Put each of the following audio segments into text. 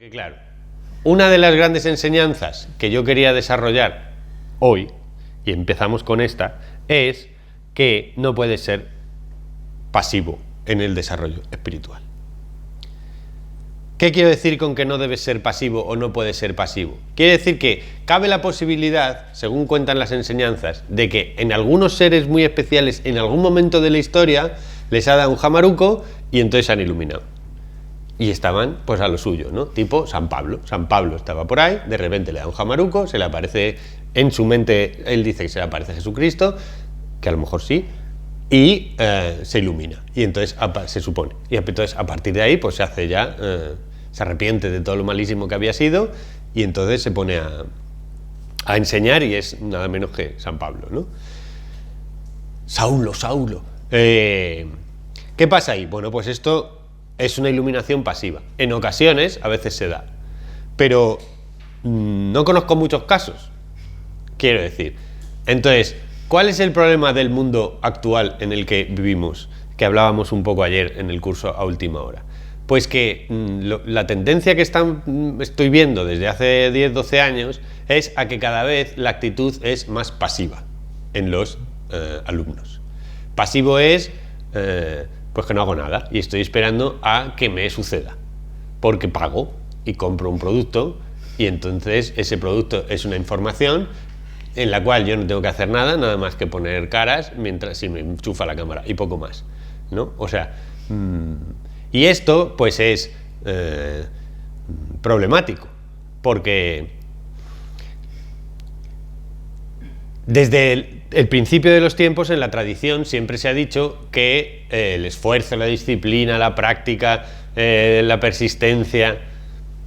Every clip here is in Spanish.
Claro, una de las grandes enseñanzas que yo quería desarrollar hoy, y empezamos con esta, es que no puedes ser pasivo en el desarrollo espiritual. ¿Qué quiero decir con que no debes ser pasivo o no puedes ser pasivo? Quiere decir que cabe la posibilidad, según cuentan las enseñanzas, de que en algunos seres muy especiales, en algún momento de la historia, les ha dado un jamaruco y entonces se han iluminado. Y estaban pues a lo suyo, ¿no? Tipo San Pablo. San Pablo estaba por ahí, de repente le da un jamaruco, se le aparece en su mente, él dice que se le aparece Jesucristo, que a lo mejor sí, y se ilumina. Y entonces se supone. Y entonces a partir de ahí pues se hace ya, se arrepiente de todo lo malísimo que había sido y entonces se pone a enseñar y es nada menos que San Pablo, ¿no? Saulo. ¿Qué pasa ahí? Bueno, pues esto es una iluminación pasiva. En ocasiones, a veces se da. Pero no conozco muchos casos, quiero decir. Entonces, ¿cuál es el problema del mundo actual en el que vivimos? Que hablábamos un poco ayer en el curso a última hora. Pues que la tendencia que estoy viendo desde hace 10, 12 años es a que cada vez la actitud es más pasiva en los alumnos. Pasivo es... pues que no hago nada y estoy esperando a que me suceda, porque pago y compro un producto y entonces ese producto es una información en la cual yo no tengo que hacer nada más que poner caras mientras si me enchufa la cámara y poco más, ¿no? O sea, y esto pues es problemático, porque desde el principio de los tiempos, en la tradición, siempre se ha dicho que el esfuerzo, la disciplina, la práctica, la persistencia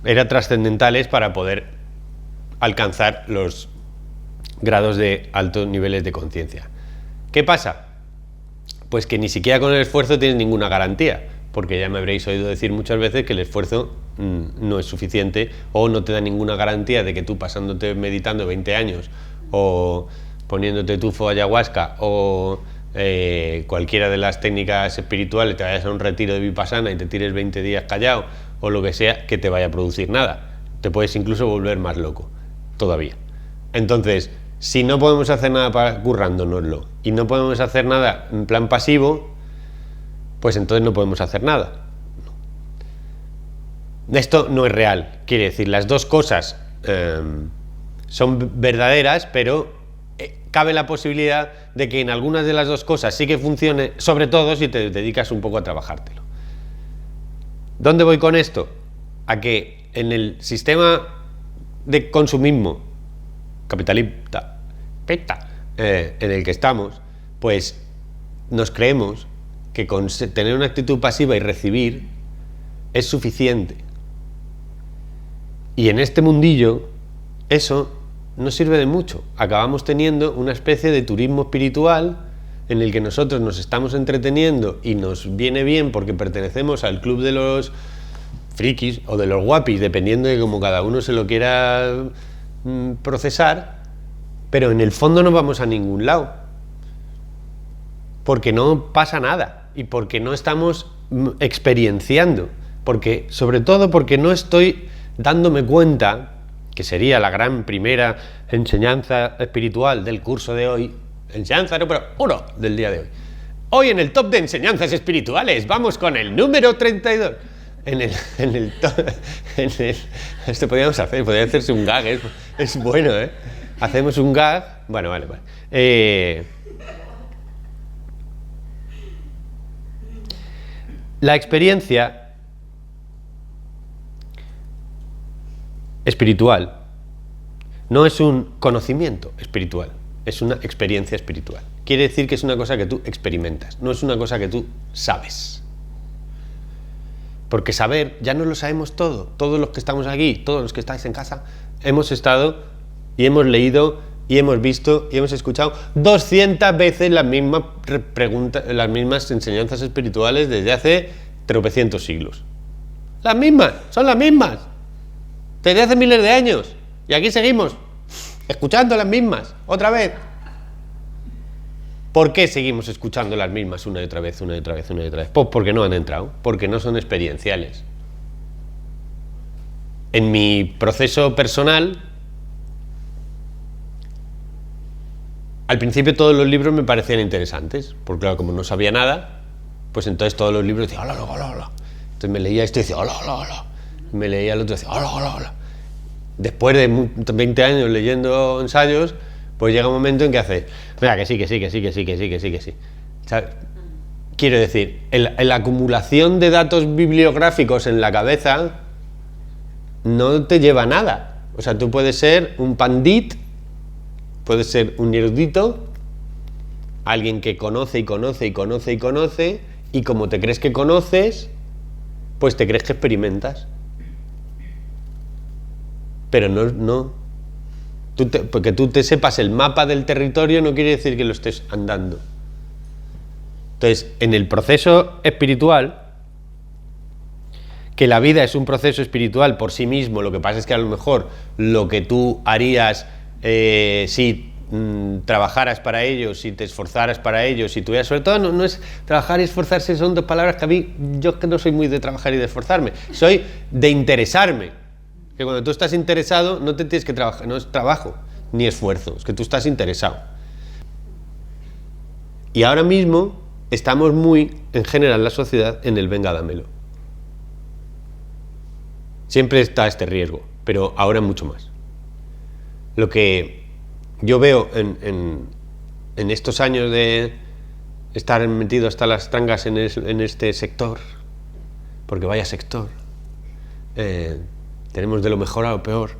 eran trascendentales para poder alcanzar los grados de altos niveles de conciencia. ¿Qué pasa? Pues que ni siquiera con el esfuerzo tienes ninguna garantía, porque ya me habréis oído decir muchas veces que el esfuerzo no es suficiente o no te da ninguna garantía de que tú pasándote meditando 20 años o poniéndote tufo ayahuasca o cualquiera de las técnicas espirituales, te vayas a un retiro de vipassana y te tires 20 días callado o lo que sea, que te vaya a producir nada. Te puedes incluso volver más loco todavía. Entonces, si no podemos hacer nada currándonoslo y no podemos hacer nada en plan pasivo, pues entonces no podemos hacer nada. Esto no es real. Quiere decir, las dos cosas son verdaderas, pero cabe la posibilidad de que en algunas de las dos cosas sí que funcione, sobre todo si te dedicas un poco a trabajártelo. ¿Dónde voy con esto? A que en el sistema de consumismo capitalista en el que estamos, pues nos creemos que con tener una actitud pasiva y recibir es suficiente. Y en este mundillo eso no sirve de mucho. Acabamos teniendo una especie de turismo espiritual en el que nosotros nos estamos entreteniendo y nos viene bien porque pertenecemos al club de los frikis o de los guapis, dependiendo de cómo cada uno se lo quiera procesar, pero en el fondo no vamos a ningún lado, porque no pasa nada y porque no estamos experienciando, porque sobre todo porque no estoy dándome cuenta, que sería la gran primera enseñanza espiritual del curso de hoy, enseñanza número 1 del día de hoy. Hoy en el top de enseñanzas espirituales vamos con el número 32. Esto podría hacerse un gag, es bueno, ¿eh? Hacemos un gag, bueno, vale. La experiencia espiritual no es un conocimiento espiritual, es una experiencia espiritual. Quiere decir que es una cosa que tú experimentas, no es una cosa que tú sabes. Porque saber, ya no lo sabemos todo. Todos los que estamos aquí, todos los que estáis en casa, hemos estado y hemos leído y hemos visto y hemos escuchado 200 veces las mismas preguntas, las mismas enseñanzas espirituales desde hace tropecientos siglos. Las mismas, son las mismas. Desde hace miles de años. Y aquí seguimos, escuchando las mismas, otra vez. ¿Por qué seguimos escuchando las mismas una y otra vez? Pues porque no han entrado, porque no son experienciales. en mi proceso personal, al principio todos los libros me parecían interesantes, porque claro, como no sabía nada, pues entonces todos los libros decían, hola, hola, hola. Entonces me leía esto y decía, hola, hola, hola. Me leía el otro y decía, hola, hola, hola. Después de 20 años leyendo ensayos, pues llega un momento en que haces, mira, que sí. ¿Sabes? Quiero decir, la acumulación de datos bibliográficos en la cabeza no te lleva a nada. O sea, tú puedes ser un pandit, puedes ser un erudito, alguien que conoce, y como te crees que conoces, pues te crees que experimentas. Pero no. Porque tú te sepas el mapa del territorio no quiere decir que lo estés andando. Entonces, en el proceso espiritual, que la vida es un proceso espiritual por sí mismo, lo que pasa es que a lo mejor lo que tú harías si trabajaras para ello, si te esforzaras para ello, si tuvieras, sobre todo no es trabajar y esforzarse, son dos palabras que a mí, yo que no soy muy de trabajar y de esforzarme, soy de interesarme, que cuando tú estás interesado no te tienes que trabajar, no es trabajo ni esfuerzo, es que tú estás interesado. Y ahora mismo estamos muy, en general la sociedad, en el venga dámelo. Siempre está este riesgo, pero ahora mucho más. Lo que yo veo en estos años de estar metido hasta las trangas en este sector, porque vaya sector, tenemos de lo mejor a lo peor,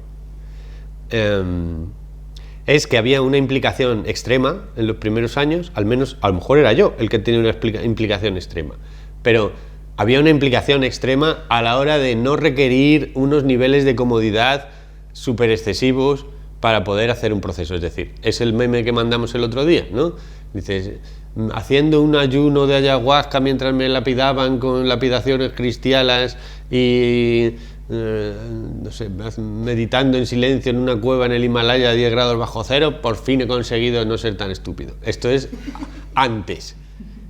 es que había una implicación extrema en los primeros años, al menos, a lo mejor era yo el que tenía una implicación extrema, pero había una implicación extrema a la hora de no requerir unos niveles de comodidad súper excesivos para poder hacer un proceso. Es decir, es el meme que mandamos el otro día, ¿no? Dices, haciendo un ayuno de ayahuasca mientras me lapidaban con lapidaciones cristianas y no sé, meditando en silencio en una cueva en el Himalaya a 10 grados bajo cero, por fin he conseguido no ser tan estúpido. Esto es antes.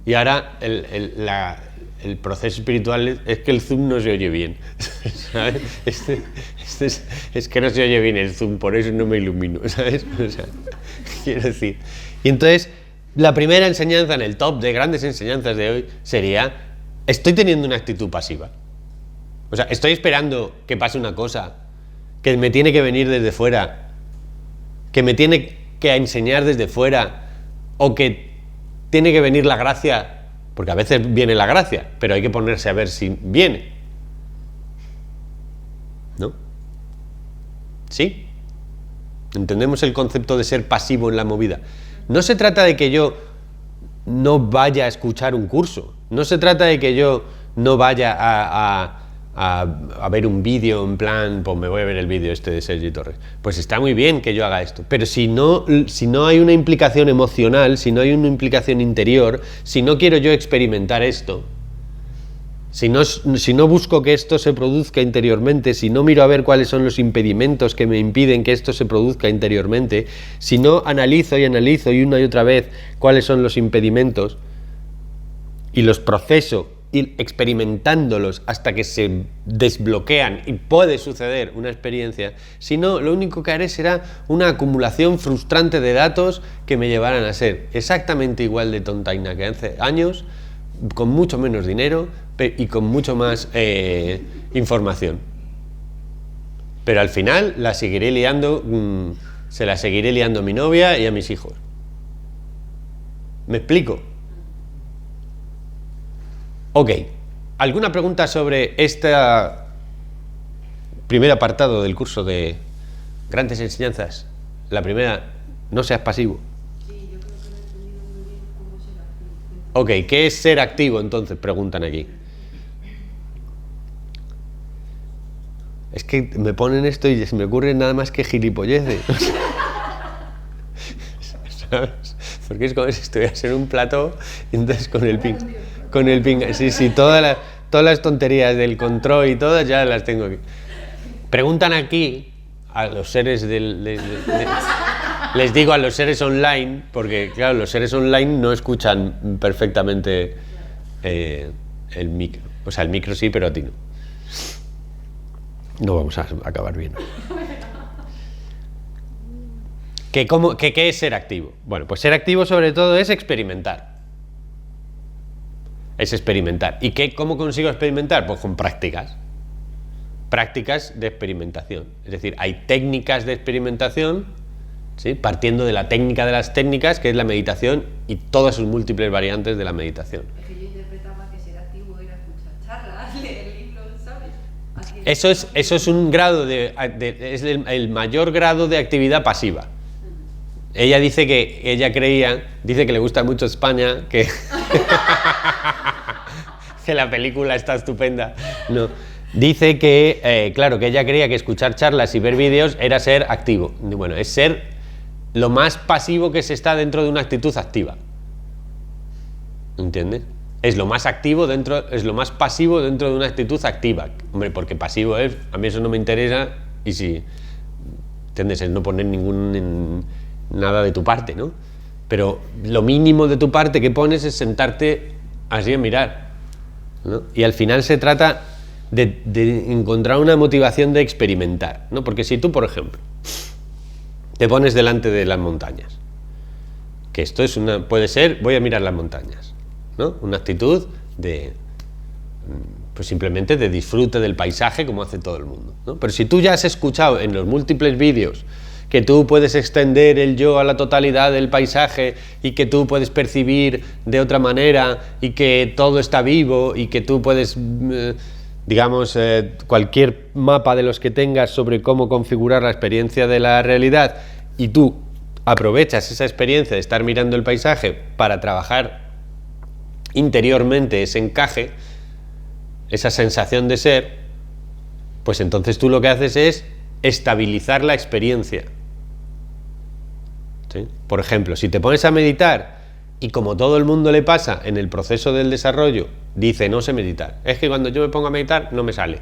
Y ahora el proceso espiritual es que el Zoom no se oye bien, ¿sabes? Es que no se oye bien el Zoom, por eso no me ilumino, ¿sabes? O sea, quiero decir. Y entonces, la primera enseñanza en el top de grandes enseñanzas de hoy sería, estoy teniendo una actitud pasiva. O sea, estoy esperando que pase una cosa, que me tiene que venir desde fuera, que me tiene que enseñar desde fuera, o que tiene que venir la gracia. Porque a veces viene la gracia, pero hay que ponerse a ver si viene. ¿No? ¿Sí? Entendemos el concepto de ser pasivo en la movida. No se trata de que yo no vaya a escuchar un curso. No se trata de que yo no vaya a ver un vídeo en plan, pues me voy a ver el vídeo este de Sergi Torres. Pues está muy bien que yo haga esto, pero si no hay una implicación emocional, si no hay una implicación interior, si no quiero yo experimentar esto, si no busco que esto se produzca interiormente, si no miro a ver cuáles son los impedimentos que me impiden que esto se produzca interiormente, si no analizo y una y otra vez cuáles son los impedimentos y los proceso, ir experimentándolos hasta que se desbloquean y puede suceder una experiencia, si no, lo único que haré será una acumulación frustrante de datos que me llevarán a ser exactamente igual de tontaina que hace años, con mucho menos dinero y con mucho más información. Pero al final la seguiré liando, se la seguiré liando a mi novia y a mis hijos. ¿Me explico? Ok, ¿alguna pregunta sobre este primer apartado del curso de grandes enseñanzas? La primera, no seas pasivo. Sí, yo creo que no he entendido muy bien cómo ser activo. Ok, ¿qué es ser activo entonces? Preguntan aquí. Es que me ponen esto y se me ocurre nada más que gilipolleces. ¿Sabes? Porque es como si estuvieras en un plató y entonces con el ping. Sí, todas las tonterías del control y todas ya las tengo aquí. Preguntan aquí a los seres les digo a los seres online, porque claro, los seres online no escuchan perfectamente el micro. O sea, el micro sí, pero a ti no. No vamos a acabar bien. ¿Qué es ser activo? Bueno, pues ser activo sobre todo es experimentar. Es experimentar. ¿Y cómo consigo experimentar? Pues con prácticas. Prácticas de experimentación. Es decir, hay técnicas de experimentación, ¿sí? Partiendo de la técnica de las técnicas, que es la meditación y todas sus múltiples variantes de la meditación. Es que yo interpretaba que ser activo era escuchar charlas, leer libros, ¿sabes? Eso es un grado es el mayor grado de actividad pasiva. Ella dice que dice que le gusta mucho España, que que la película está estupenda. No. Dice que, claro, que ella creía que escuchar charlas y ver vídeos era ser activo. Bueno, es ser lo más pasivo que se está dentro de una actitud activa. ¿Entiendes? Es lo más pasivo dentro de una actitud activa. Hombre, porque pasivo es, a mí eso no me interesa, y si, ¿entiendes? Es no poner nada de tu parte, ¿no? Pero lo mínimo de tu parte que pones es sentarte así a mirar, ¿no? Y al final se trata de encontrar una motivación de experimentar, ¿no? Porque si tú, por ejemplo, te pones delante de las montañas, que esto puede ser, voy a mirar las montañas, ¿no? Una actitud pues simplemente de disfrute del paisaje, como hace todo el mundo, ¿no? Pero si tú ya has escuchado en los múltiples vídeos que tú puedes extender el yo a la totalidad del paisaje y que tú puedes percibir de otra manera y que todo está vivo y que tú puedes, cualquier mapa de los que tengas sobre cómo configurar la experiencia de la realidad, y tú aprovechas esa experiencia de estar mirando el paisaje para trabajar interiormente ese encaje, esa sensación de ser, pues entonces tú lo que haces es estabilizar la experiencia. ¿Sí? Por ejemplo, si te pones a meditar y, como todo el mundo le pasa en el proceso del desarrollo, dice no sé meditar, es que cuando yo me pongo a meditar no me sale.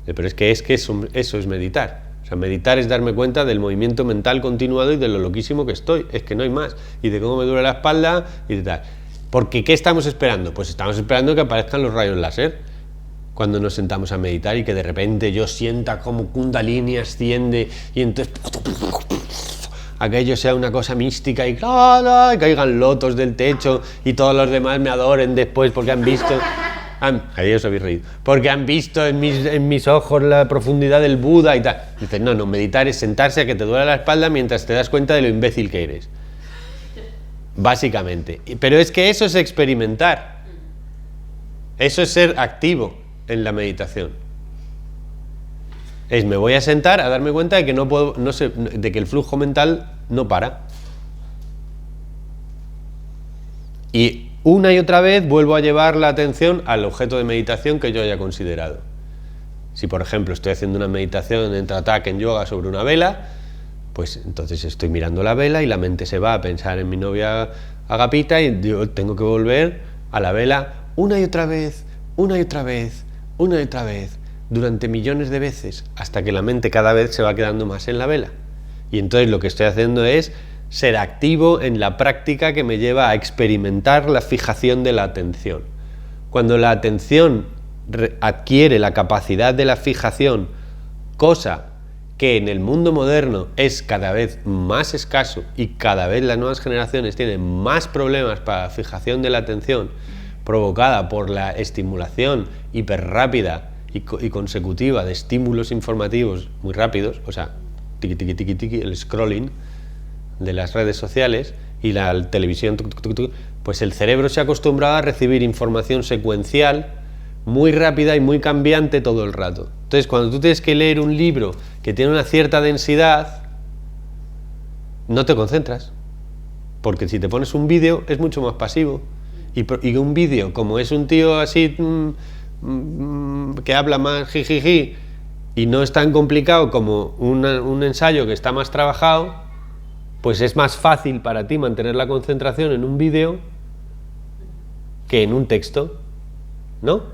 Pero es que eso es meditar. O sea, meditar es darme cuenta del movimiento mental continuado y de lo loquísimo que estoy, es que no hay más, y de cómo me duele la espalda y de tal. Porque ¿qué estamos esperando? Pues estamos esperando que aparezcan los rayos láser cuando nos sentamos a meditar, y que de repente yo sienta como Kundalini asciende y entonces aquello sea una cosa mística y caigan lotos del techo y todos los demás me adoren después porque han visto, ahí os habéis reído, porque han visto en mis ojos la profundidad del Buda y tal. Dices, no, meditar es sentarse a que te duele la espalda mientras te das cuenta de lo imbécil que eres, básicamente. Pero es que eso es experimentar, eso es ser activo en la meditación. Me voy a sentar a darme cuenta de que de que el flujo mental no para. Y una y otra vez vuelvo a llevar la atención al objeto de meditación que yo haya considerado. Si, por ejemplo, estoy haciendo una meditación en Tratak, en yoga, sobre una vela, pues entonces estoy mirando la vela y la mente se va a pensar en mi novia Agapita, y yo tengo que volver a la vela una y otra vez, una y otra vez, una y otra vez, durante millones de veces, hasta que la mente cada vez se va quedando más en la vela. Y entonces lo que estoy haciendo es ser activo en la práctica que me lleva a experimentar la fijación de la atención. Cuando la atención adquiere la capacidad de la fijación, cosa que en el mundo moderno es cada vez más escaso y cada vez las nuevas generaciones tienen más problemas para la fijación de la atención, provocada por la estimulación hiperrápida y consecutiva de estímulos informativos muy rápidos, o sea, tiqui, el scrolling de las redes sociales y la televisión, pues el cerebro se ha acostumbrado a recibir información secuencial muy rápida y muy cambiante todo el rato. Entonces, cuando tú tienes que leer un libro que tiene una cierta densidad, no te concentras, porque si te pones un vídeo es mucho más pasivo, y un vídeo, como es un tío así que habla más jijiji y no es tan complicado como un ensayo que está más trabajado, pues es más fácil para ti mantener la concentración en un vídeo que en un texto, ¿no?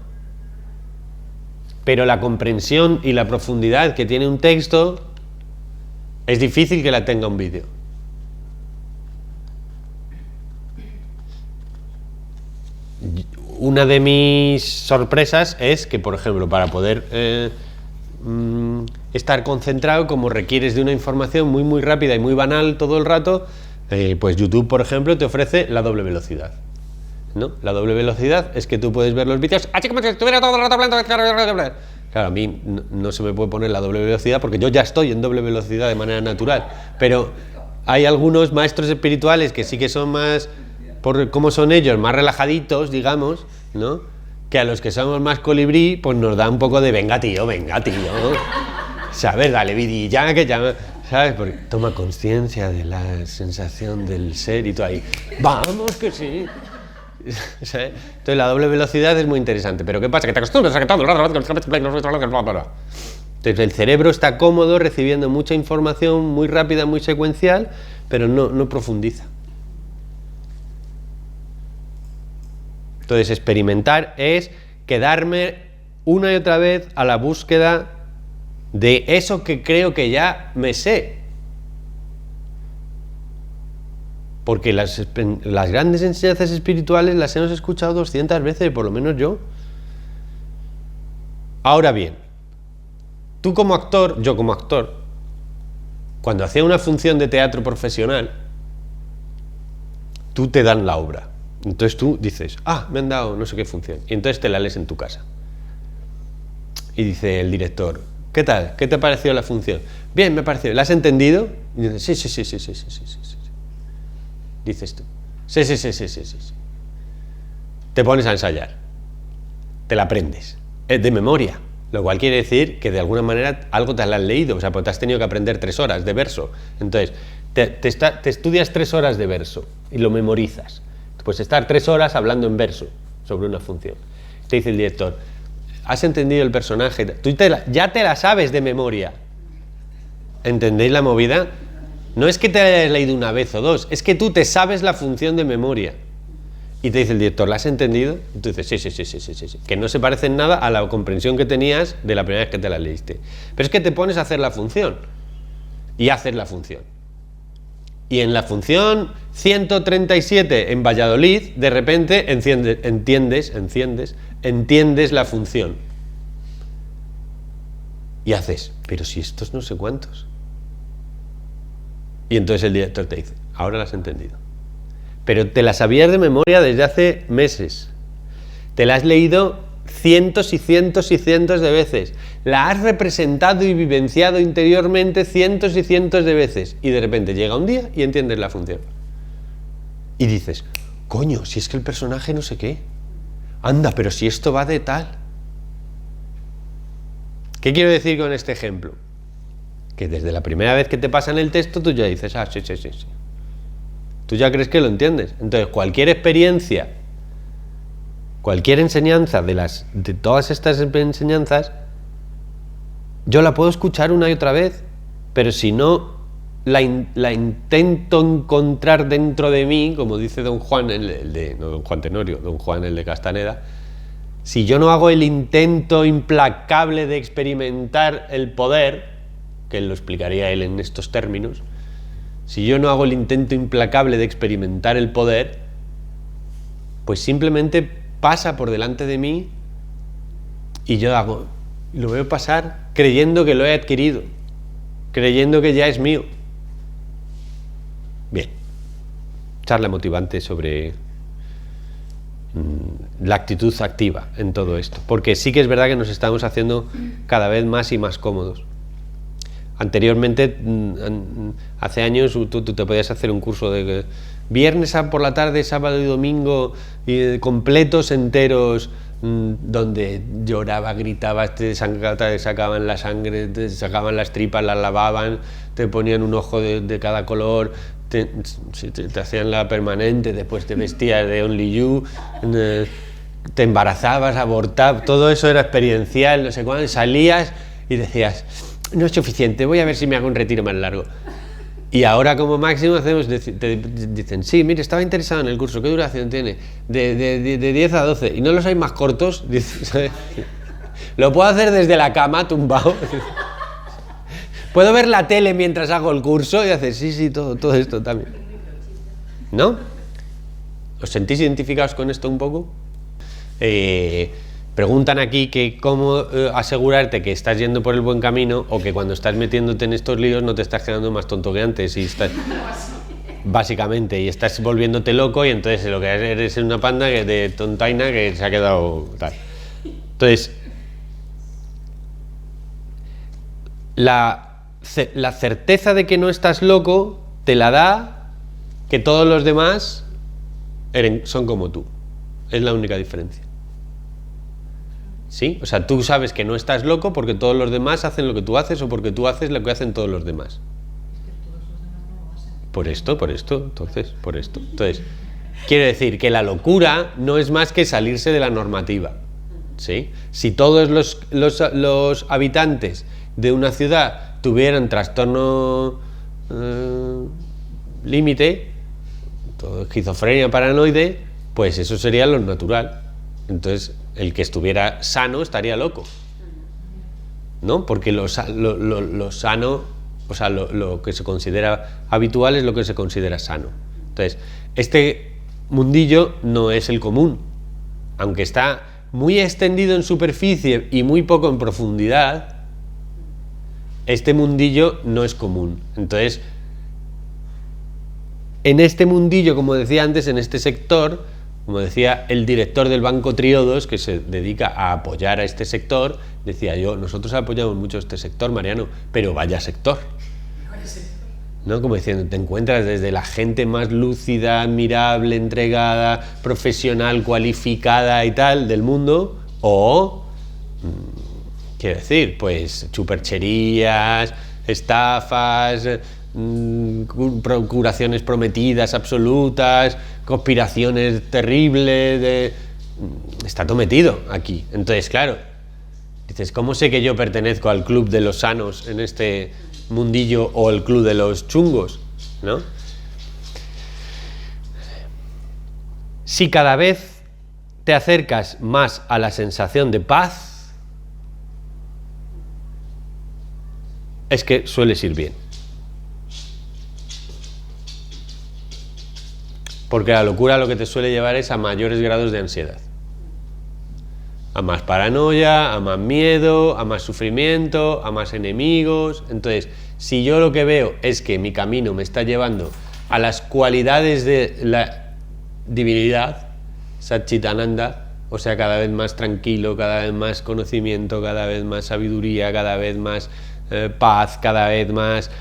Pero la comprensión y la profundidad que tiene un texto es difícil que la tenga un vídeo. Una de mis sorpresas es que, por ejemplo, para poder estar concentrado, como requieres de una información muy muy rápida y muy banal todo el rato, pues YouTube, por ejemplo, te ofrece la doble velocidad, ¿no? La doble velocidad es que tú puedes ver los vídeos así como si estuviera todo el rato hablando. Claro, a mí no se me puede poner la doble velocidad porque yo ya estoy en doble velocidad de manera natural, pero hay algunos maestros espirituales que sí que son más, por cómo son ellos, más relajaditos, digamos, ¿no? Que a los que somos más colibrí, pues nos da un poco de venga tío, ¿sabes? Dale vidilla, que ya, ¿sabes? Porque toma conciencia de la sensación del ser y tú ahí, vamos que sí. ¿Sabes? Entonces la doble velocidad es muy interesante, pero ¿qué pasa? Que te acostumbras a que todo el rato. Entonces el cerebro está cómodo recibiendo mucha información muy rápida, muy secuencial, pero no profundiza. Entonces experimentar es quedarme una y otra vez a la búsqueda de eso que creo que ya me sé. Porque las grandes enseñanzas espirituales las hemos escuchado 200 veces, por lo menos yo. Ahora bien, tú como actor, yo como actor, cuando hacía una función de teatro profesional, tú te dan la obra. Entonces tú dices, me han dado no sé qué función. Y entonces te la lees en tu casa. Y dice el director, ¿qué tal? ¿Qué te pareció la función? Bien, me pareció. ¿La has entendido? Y dices, sí. Dices tú, sí. Te pones a ensayar. Te la aprendes. Es de memoria. Lo cual quiere decir que de alguna manera algo te la has leído. O sea, pues te has tenido que aprender 3 horas de verso. Entonces, te estudias 3 horas de verso y lo memorizas. Pues estar 3 horas hablando en verso sobre una función. Te dice el director, ¿has entendido el personaje? Tú ya te la sabes de memoria. ¿Entendéis la movida? No es que te hayas leído una vez o 2, es que tú te sabes la función de memoria. Y te dice el director, ¿la has entendido? Y tú dices, sí. Que no se parece en nada a la comprensión que tenías de la primera vez que te la leíste. Pero es que te pones a hacer la función. Y haces la función. Y en la función 137 en Valladolid, de repente entiendes la función. Y haces, pero si estos no sé cuántos. Y entonces el director te dice, ahora la has entendido. Pero te la sabías de memoria desde hace meses. Te la has leído cientos y cientos y cientos de veces. La has representado y vivenciado interiormente cientos y cientos de veces. Y de repente llega un día y entiendes la función. Y dices, coño, si es que el personaje no sé qué. Anda, pero si esto va de tal. ¿Qué quiero decir con este ejemplo? Que desde la primera vez que te pasan el texto, tú ya dices, sí. Tú ya crees que lo entiendes. Entonces, cualquier experiencia, cualquier enseñanza de todas estas enseñanzas, yo la puedo escuchar una y otra vez, pero si no la intento encontrar dentro de mí, como dice Don Juan, no Don Juan Tenorio, Don Juan el de Castaneda, si yo no hago el intento implacable de experimentar el poder, que lo explicaría él en estos términos, si yo no hago el intento implacable de experimentar el poder, pues simplemente pasa por delante de mí y yo lo veo pasar creyendo que lo he adquirido, creyendo que ya es mío. Bien, charla motivante sobre la actitud activa en todo esto, porque sí que es verdad que nos estamos haciendo cada vez más y más cómodos. Anteriormente, hace años, tú te podías hacer un curso de viernes por la tarde, sábado y domingo, completos, enteros, donde lloraba, gritaba, te sacaban la sangre, te sacaban las tripas, las lavaban, te ponían un ojo de cada color, te hacían la permanente, después te vestías de Only You, te embarazabas, abortabas, todo eso era experiencial, no sé cuándo, salías y decías, no es suficiente, voy a ver si me hago un retiro más largo. Y ahora como máximo te dicen, sí, mire, estaba interesado en el curso, ¿qué duración tiene? De 10 a 12, ¿y no los hay más cortos? Lo puedo hacer desde la cama, tumbado. ¿Puedo ver la tele mientras hago el curso? Y haces, sí, todo esto también. ¿No? ¿Os sentís identificados con esto un poco? Preguntan aquí que cómo asegurarte que estás yendo por el buen camino o que cuando estás metiéndote en estos líos no te estás quedando más tonto que antes y estás... Básicamente, y estás volviéndote loco y entonces lo que eres es una panda de tontaina que se ha quedado tal. Entonces, la certeza de que no estás loco te la da que todos los demás son como tú. Es la única diferencia. ¿Sí? O sea, tú sabes que no estás loco porque todos los demás hacen lo que tú haces o porque tú haces lo que hacen todos los demás. Por esto, entonces, por esto. Entonces, quiere decir que la locura no es más que salirse de la normativa. ¿Sí? Si todos los habitantes de una ciudad tuvieran trastorno límite, esquizofrenia paranoide, pues eso sería lo natural. Entonces, el que estuviera sano estaría loco. ¿No? Porque lo sano... O sea, lo que se considera habitual es lo que se considera sano. Entonces, este mundillo no es el común. Aunque está muy extendido en superficie y muy poco en profundidad, este mundillo no es común. Entonces, en este mundillo, como decía antes, en este sector, como decía el director del Banco Triodos, que se dedica a apoyar a este sector, decía yo, nosotros apoyamos mucho este sector, Mariano, pero vaya sector. ¿No? Como diciendo, te encuentras desde la gente más lúcida, admirable, entregada, profesional, cualificada y tal del mundo, o, quiero decir, pues supercherías, estafas, curaciones prometidas absolutas, conspiraciones terribles, está todo metido aquí. Entonces, claro, dices, ¿cómo sé que yo pertenezco al club de los sanos en este mundillo o el club de los chungos? ¿No? Si cada vez te acercas más a la sensación de paz, es que sueles ir bien. Porque la locura lo que te suele llevar es a mayores grados de ansiedad. A más paranoia, a más miedo, a más sufrimiento, a más enemigos. Entonces, si yo lo que veo es que mi camino me está llevando a las cualidades de la divinidad, Satchitananda, o sea, cada vez más tranquilo, cada vez más conocimiento, cada vez más sabiduría, cada vez más paz, cada vez más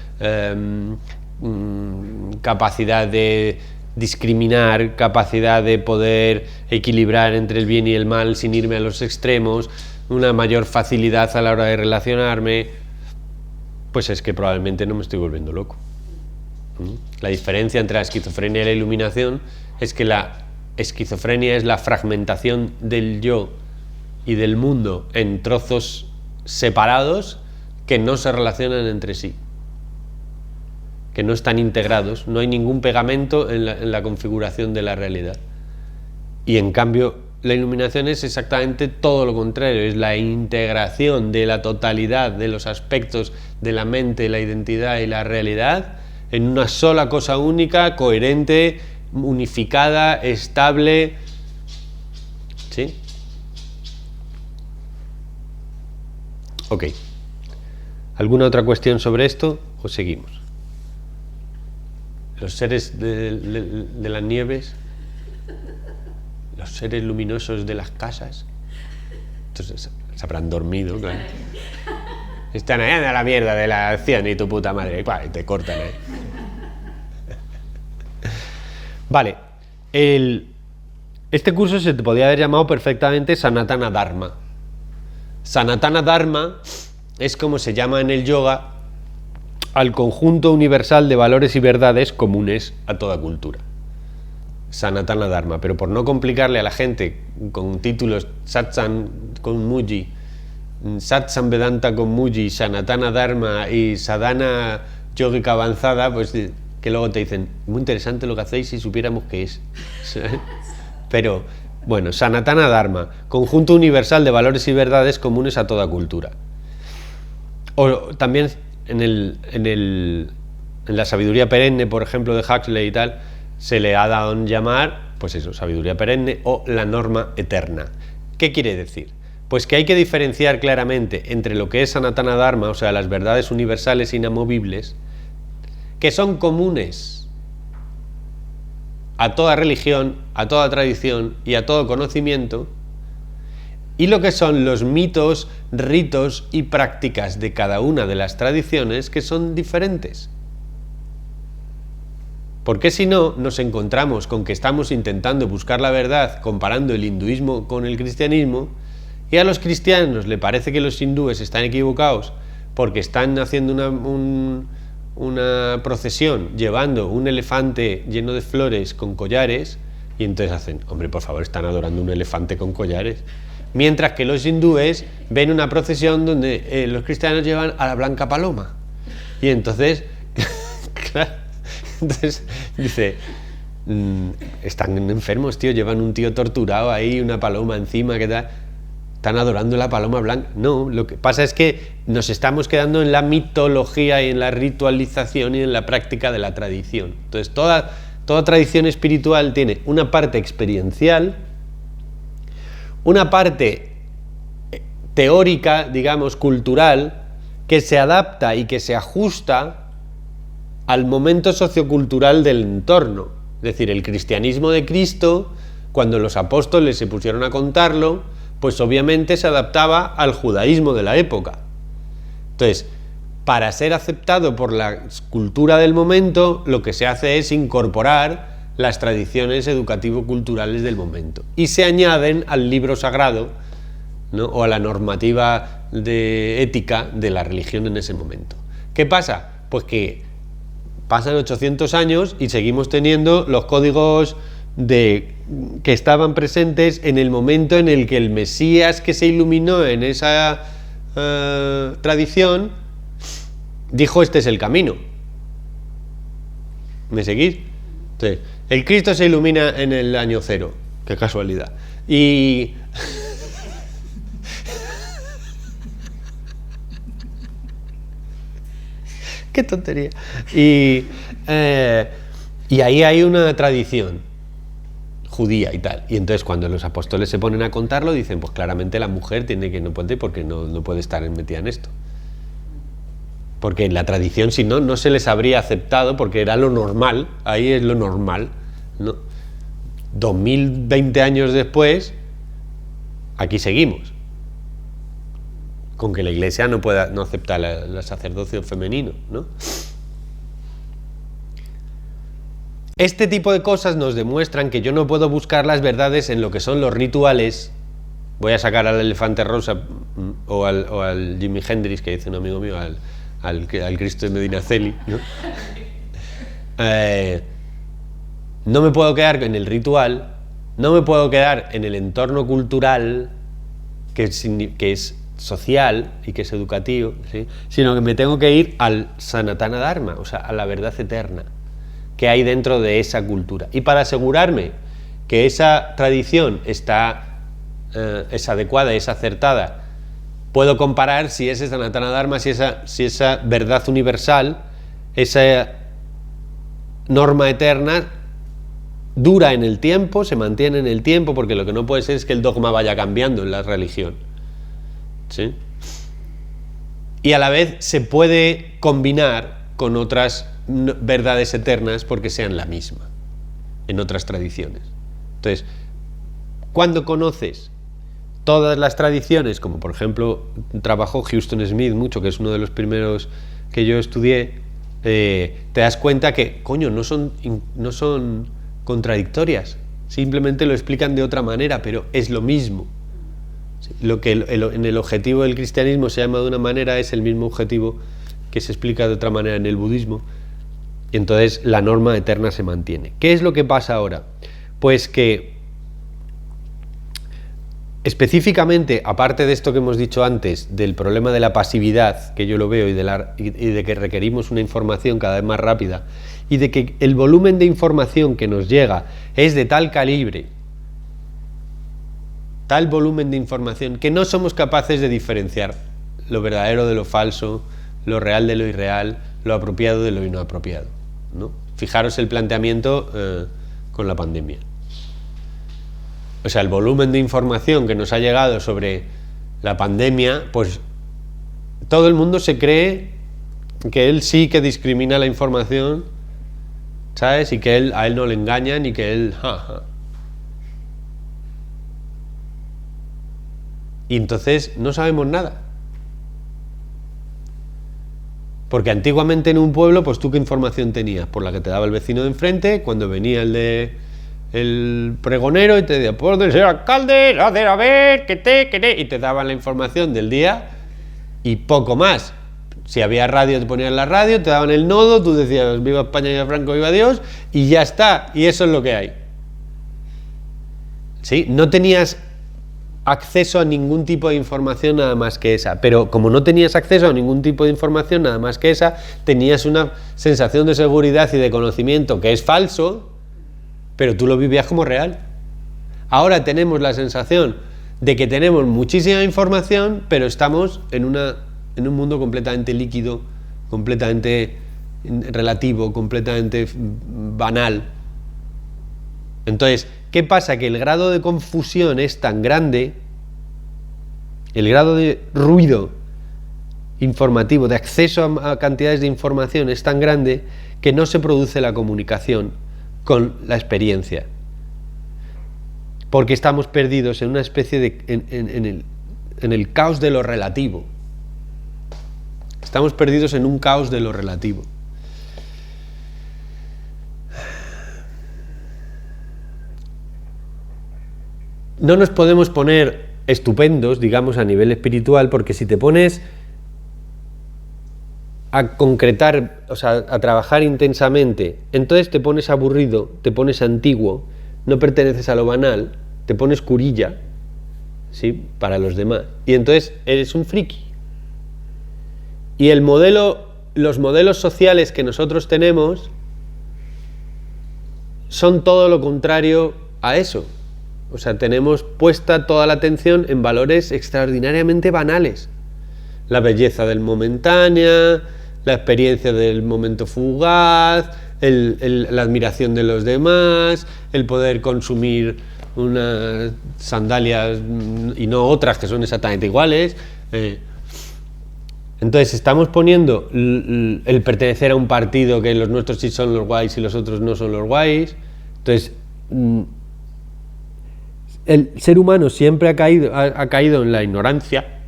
capacidad de discriminar, capacidad de poder equilibrar entre el bien y el mal sin irme a los extremos, una mayor facilidad a la hora de relacionarme, pues es que probablemente no me estoy volviendo loco. La diferencia entre la esquizofrenia y la iluminación es que la esquizofrenia es la fragmentación del yo y del mundo en trozos separados que no se relacionan entre sí, que no están integrados, no hay ningún pegamento en la configuración de la realidad. Y en cambio, la iluminación es exactamente todo lo contrario, es la integración de la totalidad de los aspectos de la mente, la identidad y la realidad en una sola cosa única, coherente, unificada, estable. ¿Sí? Ok. ¿Alguna otra cuestión sobre esto o seguimos? Los seres de las nieves, los seres luminosos de las casas, entonces se habrán dormido, claro. Están allá a la mierda de la acción y tu puta madre, y te cortan ahí. Vale, este curso se te podría haber llamado perfectamente Sanatana Dharma. Sanatana Dharma es como se llama en el yoga al conjunto universal de valores y verdades comunes a toda cultura. Sanatana Dharma, pero por no complicarle a la gente con títulos Satsang con Muji, Satsang Vedanta con Muji, Sanatana Dharma y Sadhana Yógica Avanzada, pues que luego te dicen, muy interesante lo que hacéis si supiéramos qué es. Pero, bueno, Sanatana Dharma, conjunto universal de valores y verdades comunes a toda cultura. O también en la sabiduría perenne, por ejemplo, de Huxley y tal, se le ha dado en llamar, pues eso, sabiduría perenne o la norma eterna. ¿Qué quiere decir? Pues que hay que diferenciar claramente entre lo que es Sanatana Dharma, o sea, las verdades universales inamovibles, que son comunes a toda religión, a toda tradición y a todo conocimiento, y lo que son los mitos, ritos y prácticas de cada una de las tradiciones que son diferentes. Porque si no, nos encontramos con que estamos intentando buscar la verdad comparando el hinduismo con el cristianismo, y a los cristianos le parece que los hindúes están equivocados porque están haciendo una procesión llevando un elefante lleno de flores con collares, y entonces hacen, hombre, por favor, están adorando un elefante con collares. Mientras que los hindúes ven una procesión donde los cristianos llevan a la blanca paloma. Y entonces, claro, entonces dice, están enfermos, tío, llevan un tío torturado ahí, una paloma encima, ¿qué tal? Están adorando la paloma blanca. No, lo que pasa es que nos estamos quedando en la mitología y en la ritualización y en la práctica de la tradición. Entonces, toda tradición espiritual tiene una parte experiencial, una parte teórica, digamos, cultural, que se adapta y que se ajusta al momento sociocultural del entorno. Es decir, el cristianismo de Cristo, cuando los apóstoles se pusieron a contarlo, pues obviamente se adaptaba al judaísmo de la época. Entonces, para ser aceptado por la cultura del momento, lo que se hace es incorporar las tradiciones educativo-culturales del momento y se añaden al libro sagrado, ¿no? O a la normativa de ética de la religión en ese momento. ¿Qué pasa? Pues que pasan 800 años y seguimos teniendo los códigos que estaban presentes en el momento en el que el Mesías que se iluminó en esa tradición dijo, este es el camino. ¿Me seguís? Entonces, el Cristo se ilumina en el año 0. Qué casualidad. Y qué tontería. Y ahí hay una tradición judía y tal. Y entonces cuando los apóstoles se ponen a contarlo, dicen, pues claramente la mujer no puede, porque no puede estar metida en esto. Porque en la tradición, si no, no se les habría aceptado, porque era lo normal, ahí es lo normal, ¿no? 2020 años después, aquí seguimos. Con que la Iglesia no acepta el sacerdocio femenino, ¿no? Este tipo de cosas nos demuestran que yo no puedo buscar las verdades en lo que son los rituales. Voy a sacar al elefante rosa o al Jimi Hendrix, que dice un amigo mío, al Cristo de Medinaceli, ¿no? No me puedo quedar en el ritual, no me puedo quedar en el entorno cultural que es social y que es educativo, ¿sí? Sino que me tengo que ir al Sanatana Dharma, o sea, a la verdad eterna que hay dentro de esa cultura. Y para asegurarme que esa tradición es adecuada, es acertada, puedo comparar si ese Sanatana Dharma, si esa verdad universal, esa norma eterna, dura en el tiempo, se mantiene en el tiempo, porque lo que no puede ser es que el dogma vaya cambiando en la religión, ¿sí? Y a la vez se puede combinar con otras verdades eternas porque sean la misma en otras tradiciones. Entonces, cuando conoces todas las tradiciones, como por ejemplo trabajó Houston Smith mucho, que es uno de los primeros que yo estudié, te das cuenta que, coño, no son contradictorias, simplemente lo explican de otra manera, pero es lo mismo. Lo que en el objetivo del cristianismo se llama de una manera es el mismo objetivo que se explica de otra manera en el budismo. Y entonces la norma eterna se mantiene. ¿Qué es lo que pasa ahora? Pues que específicamente, aparte de esto que hemos dicho antes, del problema de la pasividad, que yo lo veo, y de que requerimos una información cada vez más rápida, y de que el volumen de información que nos llega es de tal calibre, tal volumen de información, que no somos capaces de diferenciar lo verdadero de lo falso, lo real de lo irreal, lo apropiado de lo inapropiado, ¿no? Fijaros el planteamiento con la pandemia. O sea, el volumen de información que nos ha llegado sobre la pandemia, pues todo el mundo se cree que él sí que discrimina la información, ¿sabes? Y que a él no le engañan y que él... Y entonces no sabemos nada. Porque antiguamente en un pueblo, pues tú qué información tenías, por la que te daba el vecino de enfrente, cuando venía el pregonero y te decía, pues del señor alcalde, a ver, que te, y te daban la información del día y poco más. Si había radio, te ponían la radio, te daban el nodo, tú decías, viva España, viva Franco, viva Dios, y ya está, y eso es lo que hay. ¿Sí? No tenías acceso a ningún tipo de información nada más que esa, pero como no tenías acceso a ningún tipo de información nada más que esa, tenías una sensación de seguridad y de conocimiento que es falso, pero tú lo vivías como real. Ahora tenemos la sensación de que tenemos muchísima información, pero estamos en un mundo completamente líquido, completamente relativo, completamente banal. Entonces, ¿qué pasa? Que el grado de confusión es tan grande, el grado de ruido informativo, de acceso a cantidades de información es tan grande que no se produce la comunicación con la experiencia. Porque estamos perdidos en una especie de... en el caos de lo relativo. Estamos perdidos en un caos de lo relativo. No nos podemos poner estupendos, digamos, a nivel espiritual, porque si te pones a concretar, o sea, a trabajar intensamente, entonces te pones aburrido, te pones antiguo, no perteneces a lo banal, te pones curilla, ¿sí?, para los demás, y entonces eres un friki. Y los modelos sociales que nosotros tenemos son todo lo contrario a eso. O sea, tenemos puesta toda la atención en valores extraordinariamente banales. La belleza del momentánea, la experiencia del momento fugaz, la admiración de los demás, el poder consumir unas sandalias y no otras que son exactamente iguales. Entonces estamos poniendo el pertenecer a un partido, que los nuestros sí son los guays y los otros no son los guays. Entonces... el ser humano siempre ha caído en la ignorancia,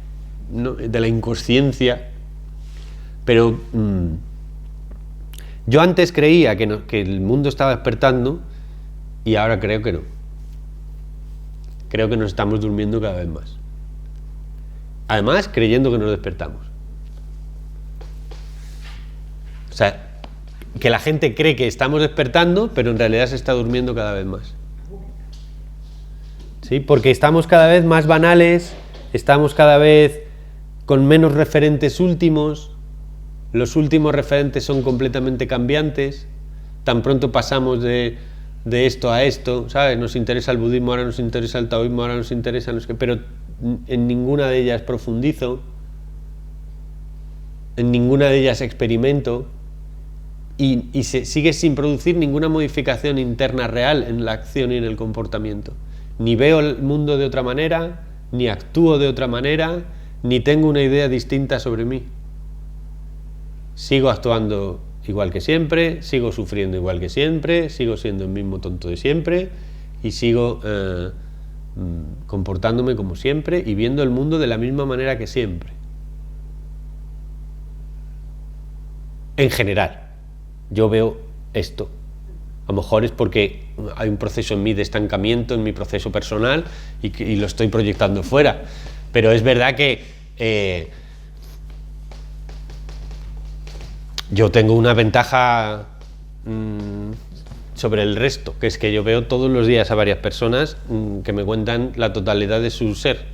¿no?, de la inconsciencia, pero yo antes creía que el mundo estaba despertando y ahora creo que no. Creo que nos estamos durmiendo cada vez más. Además, creyendo que nos despertamos. O sea, que la gente cree que estamos despertando, pero en realidad se está durmiendo cada vez más. ¿Sí? Porque estamos cada vez más banales, estamos cada vez con menos referentes últimos, los últimos referentes son completamente cambiantes, tan pronto pasamos de esto a esto, ¿sabes? Nos interesa el budismo, ahora nos interesa el taoísmo, ahora nos interesa no sé qué, pero en ninguna de ellas profundizo, en ninguna de ellas experimento, y se sigue sin producir ninguna modificación interna real en la acción y en el comportamiento. Ni veo el mundo de otra manera, ni actúo de otra manera, ni tengo una idea distinta sobre mí. Sigo actuando igual que siempre, sigo sufriendo igual que siempre, sigo siendo el mismo tonto de siempre y sigo comportándome como siempre y viendo el mundo de la misma manera que siempre. En general, yo veo esto. A lo mejor es porque hay un proceso en mí de estancamiento, en mi proceso personal, y lo estoy proyectando fuera. Pero es verdad que yo tengo una ventaja sobre el resto, que es que yo veo todos los días a varias personas que me cuentan la totalidad de su ser.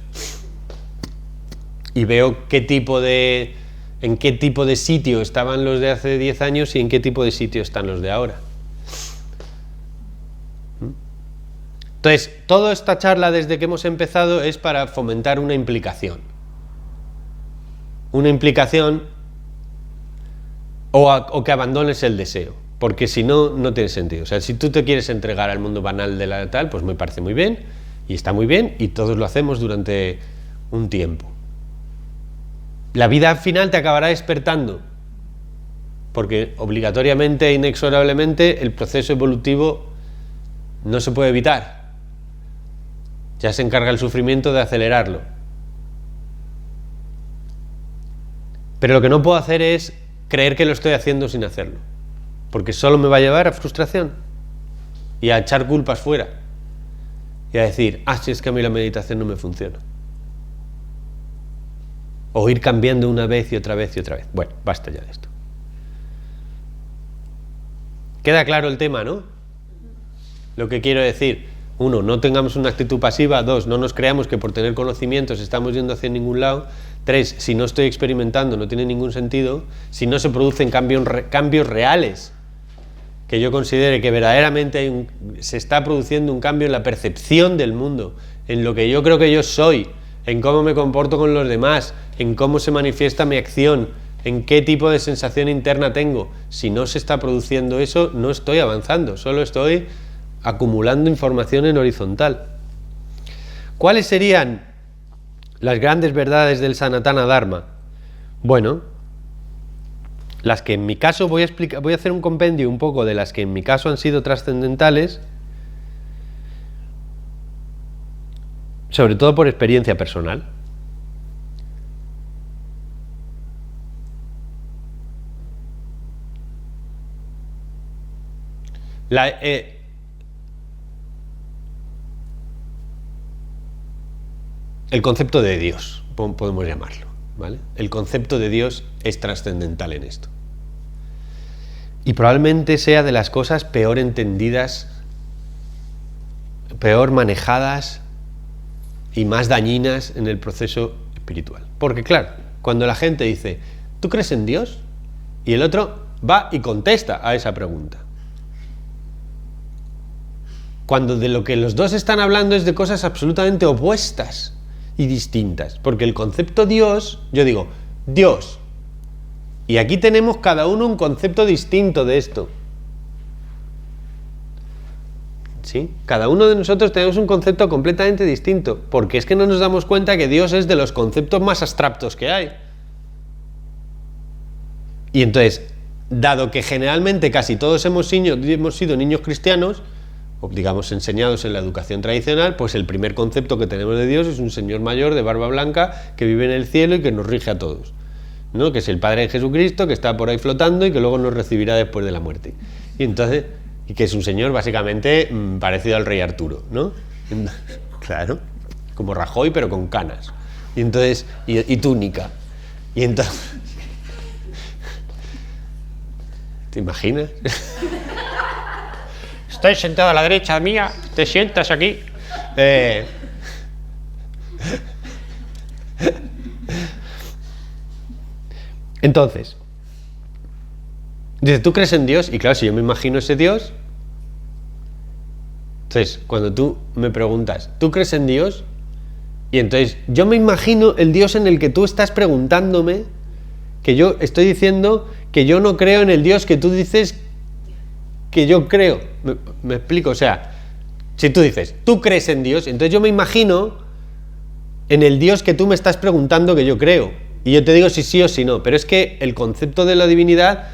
Y veo en qué tipo de sitio estaban los de hace 10 años y en qué tipo de sitio están los de ahora. Entonces, toda esta charla desde que hemos empezado es para fomentar una implicación. Una implicación o que abandones el deseo, porque si no, no tiene sentido. O sea, si tú te quieres entregar al mundo banal de la tal, pues me parece muy bien, y está muy bien, y todos lo hacemos durante un tiempo. la vida al final te acabará despertando, porque obligatoriamente e inexorablemente el proceso evolutivo no se puede evitar. Ya se encarga el sufrimiento de acelerarlo. Pero lo que no puedo hacer es creer que lo estoy haciendo sin hacerlo, porque solo me va a llevar a frustración y a echar culpas fuera y a decir, si es que a mí la meditación no me funciona. O ir cambiando una vez y otra vez y otra vez. Bueno, basta ya de esto. Queda claro el tema, ¿no? Lo que quiero decir: 1, no tengamos una actitud pasiva. 2, no nos creamos que por tener conocimientos estamos yendo hacia ningún lado. 3, si no estoy experimentando no tiene ningún sentido. Si no se producen cambios reales, que yo considere que verdaderamente se está produciendo un cambio en la percepción del mundo, en lo que yo creo que yo soy, en cómo me comporto con los demás, en cómo se manifiesta mi acción, en qué tipo de sensación interna tengo. Si no se está produciendo eso, no estoy avanzando, solo estoy acumulando información en horizontal. ¿Cuáles serían las grandes verdades del Sanatana Dharma? Bueno, las que en mi caso voy a hacer un compendio un poco de las que en mi caso han sido trascendentales, sobre todo por experiencia personal. El concepto de Dios, podemos llamarlo, ¿vale? El concepto de Dios es trascendental en esto. Y probablemente sea de las cosas peor entendidas, peor manejadas y más dañinas en el proceso espiritual. Porque claro, cuando la gente dice, ¿tú crees en Dios? Y el otro va y contesta a esa pregunta. Cuando de lo que los dos están hablando es de cosas absolutamente opuestas y distintas. Porque el concepto Dios, yo digo, Dios. Y aquí tenemos cada uno un concepto distinto de esto. ¿Sí? Cada uno de nosotros tenemos un concepto completamente distinto, porque es que no nos damos cuenta que Dios es de los conceptos más abstractos que hay. Y entonces, dado que generalmente casi todos hemos sido niños cristianos, o digamos enseñados en la educación tradicional, pues el primer concepto que tenemos de Dios es un señor mayor de barba blanca que vive en el cielo y que nos rige a todos, ¿no? Que es el Padre de Jesucristo, que está por ahí flotando y que luego nos recibirá después de la muerte. Y entonces, y que es un señor básicamente parecido al rey Arturo, ¿no? Claro, como Rajoy pero con canas. Y entonces, y túnica. Y entonces, ¿te imaginas? Estoy sentado a la derecha mía, te sientas aquí. Entonces, dice, ¿tú crees en Dios? Y claro, si yo me imagino ese Dios, entonces, cuando tú me preguntas, ¿tú crees en Dios? Y entonces, yo me imagino el Dios en el que tú estás preguntándome, que yo estoy diciendo que yo no creo en el Dios que tú dices que yo creo. ¿Me explico? O sea, si tú dices, ¿tú crees en Dios? Entonces yo me imagino en el Dios que tú me estás preguntando que yo creo. Y yo te digo si sí o si no. Pero es que el concepto de la divinidad,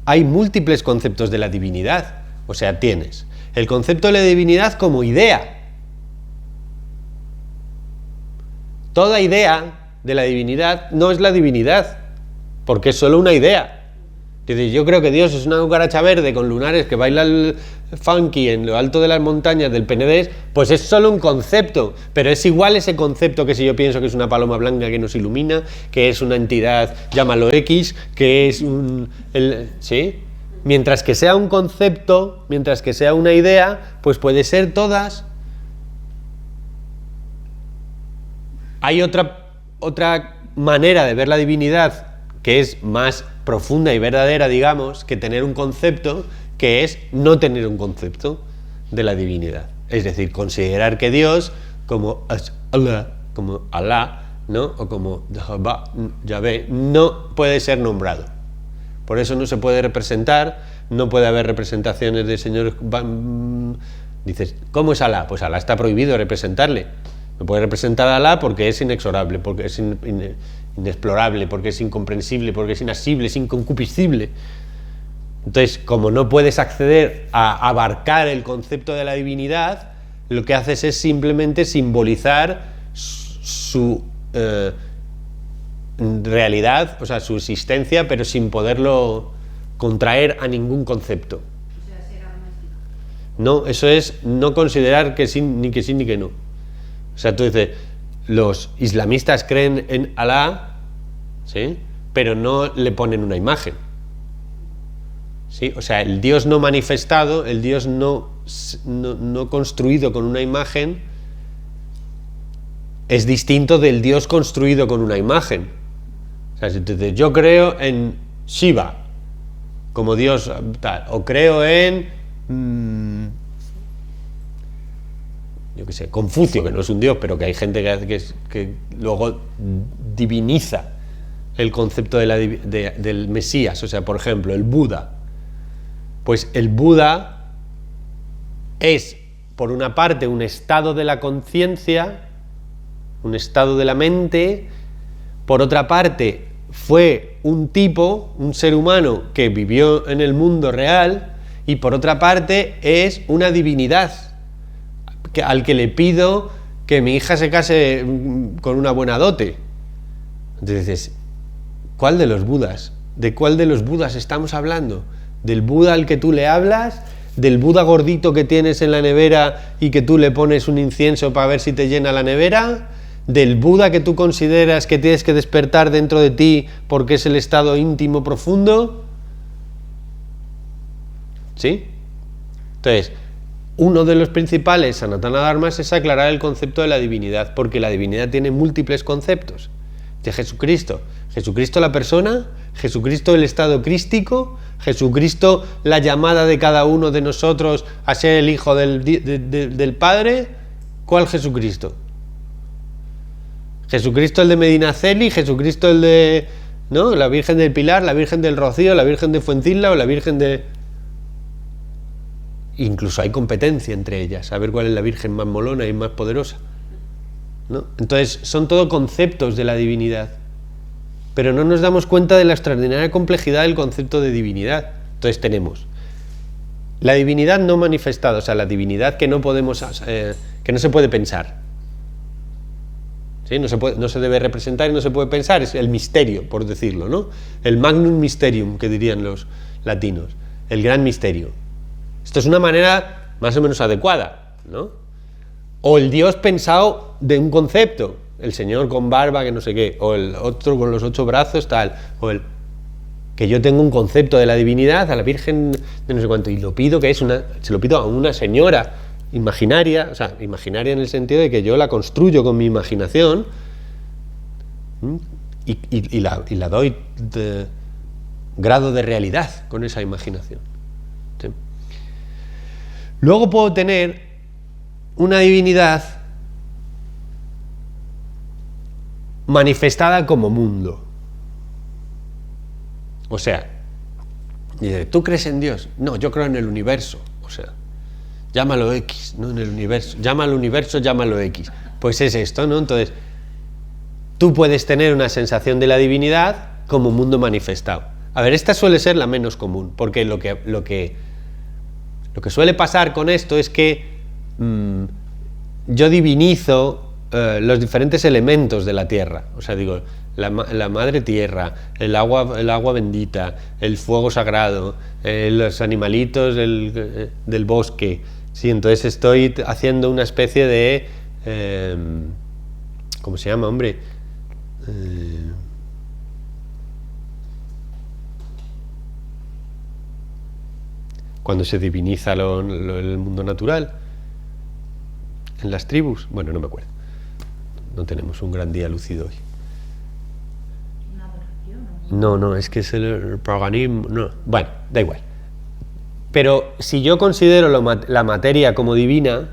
hay múltiples conceptos de la divinidad. O sea, tienes el concepto de la divinidad como idea. Toda idea de la divinidad no es la divinidad, porque es solo una idea. Es decir, yo creo que Dios es una cucaracha verde con lunares que baila el funky en lo alto de las montañas del Penedés, pues es solo un concepto, pero es igual ese concepto que si yo pienso que es una paloma blanca que nos ilumina, que es una entidad, llámalo X, que es ¿sí? Mientras que sea un concepto, mientras que sea una idea, pues puede ser todas. Hay otra manera de ver la divinidad que es más profunda y verdadera, digamos, que tener un concepto, que es no tener un concepto de la divinidad. Es decir, considerar que Dios, como Allah, ¿no? O como Yahvé, no puede ser nombrado. Por eso no se puede representar, no puede haber representaciones de señores. Dices, ¿cómo es Alá? Pues Alá está prohibido representarle. No puede representar a Alá porque es inexorable, porque es inexplorable, porque es incomprensible, porque es inasible, es inconcupiscible. Entonces, como no puedes acceder a abarcar el concepto de la divinidad, lo que haces es simplemente simbolizar su realidad, o sea, su existencia, pero sin poderlo contraer a ningún concepto. O sea, ser agnóstico. No, eso es no considerar que sí ni que no. O sea, tú dices, los islamistas creen en Alá, ¿sí? Pero no le ponen una imagen. ¿Sí? O sea, el Dios no manifestado, el Dios no construido con una imagen, es distinto del Dios construido con una imagen. O sea, si tú dices, yo creo en Shiva como Dios tal, o creo en yo qué sé, Confucio, que no es un Dios, pero que hay gente que luego diviniza el concepto del Mesías. O sea, por ejemplo, el Buda. Pues el Buda es, por una parte, un estado de la conciencia, un estado de la mente. Por otra parte, fue un tipo, un ser humano que vivió en el mundo real. Y por otra parte, es una divinidad al que le pido que mi hija se case con una buena dote. Entonces dices, ¿cuál de los Budas? ¿De cuál de los Budas estamos hablando? ¿Del Buda al que tú le hablas? ¿Del Buda gordito que tienes en la nevera y que tú le pones un incienso para ver si te llena la nevera? ¿Del Buda que tú consideras que tienes que despertar dentro de ti porque es el estado íntimo profundo? ¿Sí? Entonces, uno de los principales Sanatana Dharmas es aclarar el concepto de la divinidad, porque la divinidad tiene múltiples conceptos. De Jesucristo la persona, Jesucristo el estado crístico, Jesucristo la llamada de cada uno de nosotros a ser el hijo del Padre. ¿Cuál Jesucristo? Jesucristo el de Medinaceli, Jesucristo el de, ¿no?, la Virgen del Pilar, la Virgen del Rocío, la Virgen de Fuencisla o la Virgen de... Incluso hay competencia entre ellas, a ver cuál es la Virgen más molona y más poderosa, ¿no? Entonces son todo conceptos de la divinidad, pero no nos damos cuenta de la extraordinaria complejidad del concepto de divinidad. Entonces tenemos la divinidad no manifestada, o sea, la divinidad que no podemos, que no se puede pensar, ¿sí? No se debe representar y no se puede pensar, es el misterio, por decirlo, ¿no? El magnum mysterium, que dirían los latinos, el gran misterio. Esto es una manera más o menos adecuada, ¿no? O el Dios pensado de un concepto, el Señor con barba, que no sé qué, o el otro con los 8 brazos, tal, o el que yo tengo un concepto de la divinidad, a la Virgen de no sé cuánto, y lo pido que se lo pido a una señora imaginaria, o sea, imaginaria en el sentido de que yo la construyo con mi imaginación y la doy de grado de realidad con esa imaginación. ¿Sí? Luego puedo tener una divinidad manifestada como mundo. O sea, dice, ¿tú crees en Dios? No, yo creo en el universo. O sea, llámalo X, no en el universo. Llámalo universo, llámalo X. Pues es esto, ¿no? Entonces, tú puedes tener una sensación de la divinidad como mundo manifestado. A ver, esta suele ser la menos común, porque lo que suele pasar con esto es que yo divinizo los diferentes elementos de la tierra. O sea, digo, la madre tierra, el agua bendita, el fuego sagrado, los animalitos del bosque. Sí, entonces estoy haciendo una especie de... ¿cómo se llama, hombre? Cuando se diviniza el mundo natural en las tribus. Bueno, no me acuerdo. No tenemos un gran día lúcido hoy. ¿Una adoración? No, es que es el paganismo. No. Bueno, da igual. Pero si yo considero la materia como divina,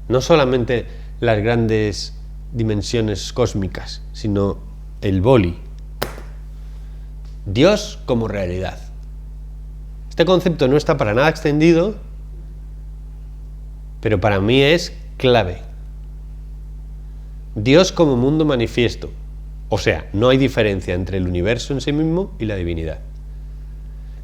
no solamente las grandes dimensiones cósmicas, sino el boli, Dios como realidad. Este concepto no está para nada extendido, pero para mí es clave. Dios como mundo manifiesto. O sea, no hay diferencia entre el universo en sí mismo y la divinidad.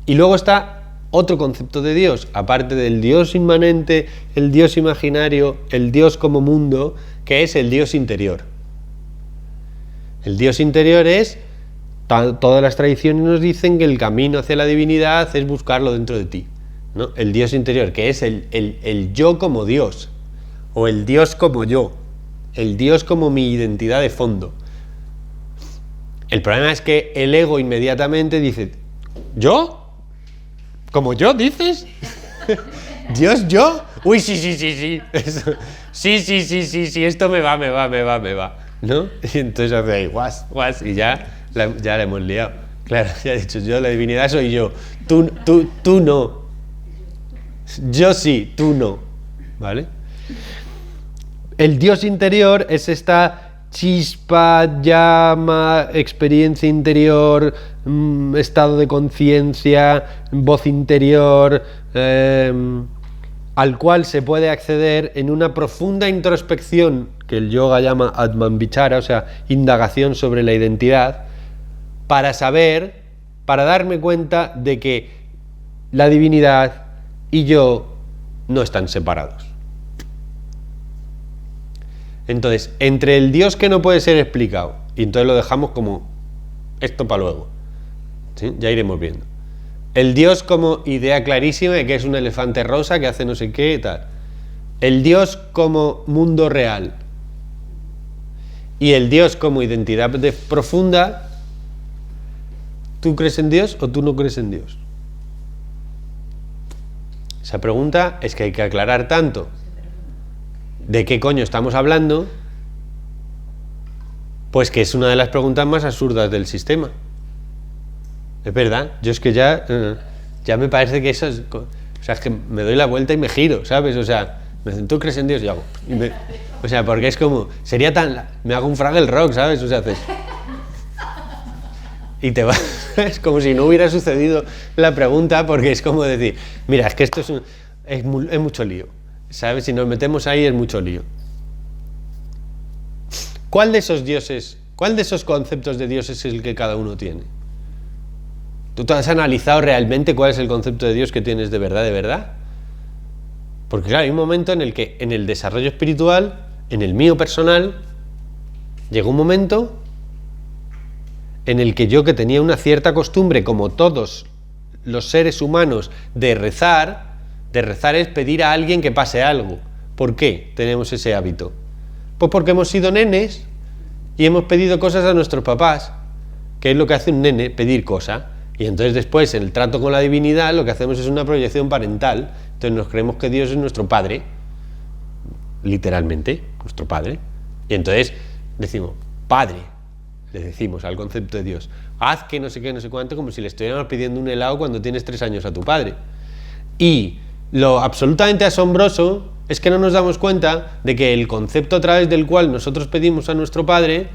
Y luego está otro concepto de Dios, aparte del Dios inmanente, el Dios imaginario, el Dios como mundo, que es el Dios interior. El Dios interior es, todas las tradiciones nos dicen que el camino hacia la divinidad es buscarlo dentro de ti, ¿no? El Dios interior, que es el yo como Dios, o el Dios como yo, el Dios como mi identidad de fondo. El problema es que el ego inmediatamente dice, ¿yo? ¿Como yo, dices? ¿Dios, yo? Uy, sí. Eso. Sí, esto me va. ¿No? Y entonces hace ahí, guas, y ya la hemos liado. Claro, ya he dicho, yo, la divinidad soy yo. Tú no. Yo sí, tú no. ¿Vale? El Dios interior es esta chispa, llama, experiencia interior, estado de conciencia, voz interior, al cual se puede acceder en una profunda introspección que el yoga llama Atman Vichara, o sea, indagación sobre la identidad, para saber, para darme cuenta de que la divinidad y yo no están separados. Entonces, entre el Dios que no puede ser explicado, y entonces lo dejamos como esto para luego, ¿sí? Ya iremos viendo. El Dios como idea clarísima de que es un elefante rosa que hace no sé qué y tal. El Dios como mundo real. Y el Dios como identidad profunda. ¿Tú crees en Dios o tú no crees en Dios? Esa pregunta es que hay que aclarar tanto. ¿De qué coño estamos hablando? Pues que es una de las preguntas más absurdas del sistema. Es verdad, yo es que ya me parece que eso es... O sea, es que me doy la vuelta y me giro, ¿sabes? O sea, me dicen, ¿tú crees en Dios? Y hago... o sea, porque es como... Sería tan... Me hago un Fraggle Rock, ¿sabes? O sea, haces... Y te vas... Es como si no hubiera sucedido la pregunta, porque es como decir, mira, es que esto es mucho lío. ¿Sabes? Si nos metemos ahí es mucho lío. ¿Cuál de esos dioses, cuál de esos conceptos de Dios es el que cada uno tiene? ¿Tú te has analizado realmente cuál es el concepto de Dios que tienes de verdad, de verdad? Porque claro, hay un momento en el que en el desarrollo espiritual, en el mío personal, llegó un momento en el que yo, que tenía una cierta costumbre, como todos los seres humanos, de rezar es pedir a alguien que pase algo. ¿Por qué tenemos ese hábito? Pues porque hemos sido nenes y hemos pedido cosas a nuestros papás, que es lo que hace un nene, pedir cosas. Y entonces después, en el trato con la divinidad, lo que hacemos es una proyección parental. Entonces nos creemos que Dios es nuestro padre, literalmente, nuestro padre. Y entonces decimos, Padre, le decimos al concepto de Dios, haz que no sé qué, no sé cuánto, como si le estuviéramos pidiendo un helado cuando tienes 3 años a tu padre. Y lo absolutamente asombroso es que no nos damos cuenta de que el concepto a través del cual nosotros pedimos a nuestro padre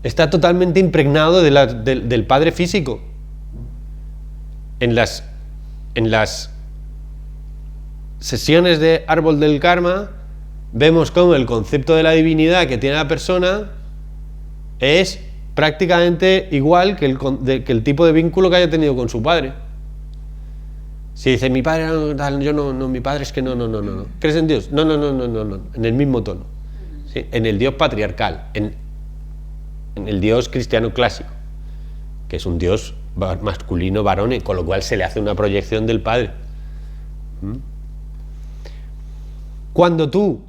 está totalmente impregnado del padre físico. En las sesiones de Árbol del Karma vemos cómo el concepto de la divinidad que tiene la persona es prácticamente igual que el tipo de vínculo que haya tenido con su padre. Si dice, mi padre yo no, mi padre es que no. ¿Crees en Dios? No, en el mismo tono. ¿Sí? En el Dios patriarcal, en el Dios cristiano clásico, que es un Dios masculino, varón, con lo cual se le hace una proyección del padre. Cuando tú,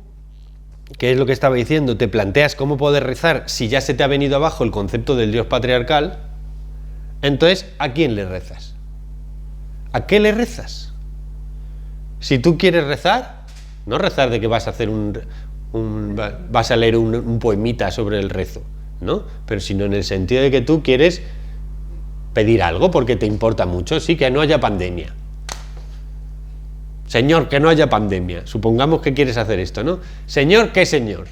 que es lo que estaba diciendo, te planteas cómo poder rezar si ya se te ha venido abajo el concepto del Dios patriarcal, entonces, ¿a quién le rezas? ¿A qué le rezas? Si tú quieres rezar, no rezar de que vas a hacer vas a leer un poemita sobre el rezo, ¿no? Pero sino en el sentido de que tú quieres pedir algo porque te importa mucho, sí, que no haya pandemia. Señor, que no haya pandemia. Supongamos que quieres hacer esto, ¿no? Señor, ¿qué señor?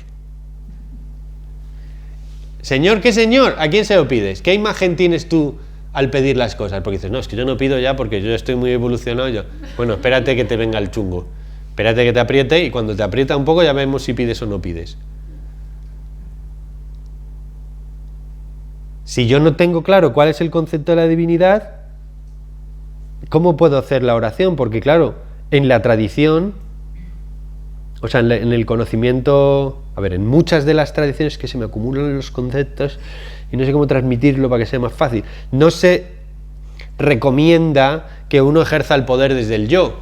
Señor, ¿qué señor? ¿A quién se lo pides? ¿Qué imagen tienes tú al pedir las cosas? Porque dices, no, es que yo no pido ya porque yo estoy muy evolucionado. Bueno, espérate que te venga el chungo. Espérate que te apriete y cuando te aprieta un poco ya vemos si pides o no pides. Si yo no tengo claro cuál es el concepto de la divinidad, ¿cómo puedo hacer la oración? Porque claro, en la tradición, o sea, en el conocimiento, a ver, en muchas de las tradiciones que se me acumulan los conceptos y no sé cómo transmitirlo para que sea más fácil, no se recomienda que uno ejerza el poder desde el yo.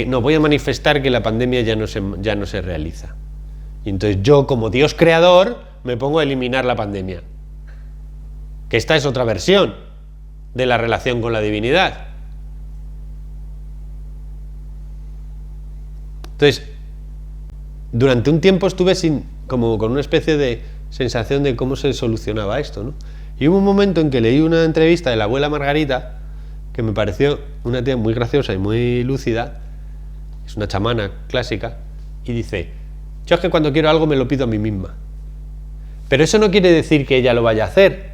No, voy a manifestar que la pandemia ya no se realiza. Y entonces yo, como Dios creador, me pongo a eliminar la pandemia. Que esta es otra versión de la relación con la divinidad. Entonces, durante un tiempo estuve como con una especie de sensación de cómo se solucionaba esto, ¿no? Y hubo un momento en que leí una entrevista de la abuela Margarita, que me pareció una tía muy graciosa y muy lúcida, es una chamana clásica, y dice: yo es que cuando quiero algo me lo pido a mí misma. Pero eso no quiere decir que ella lo vaya a hacer.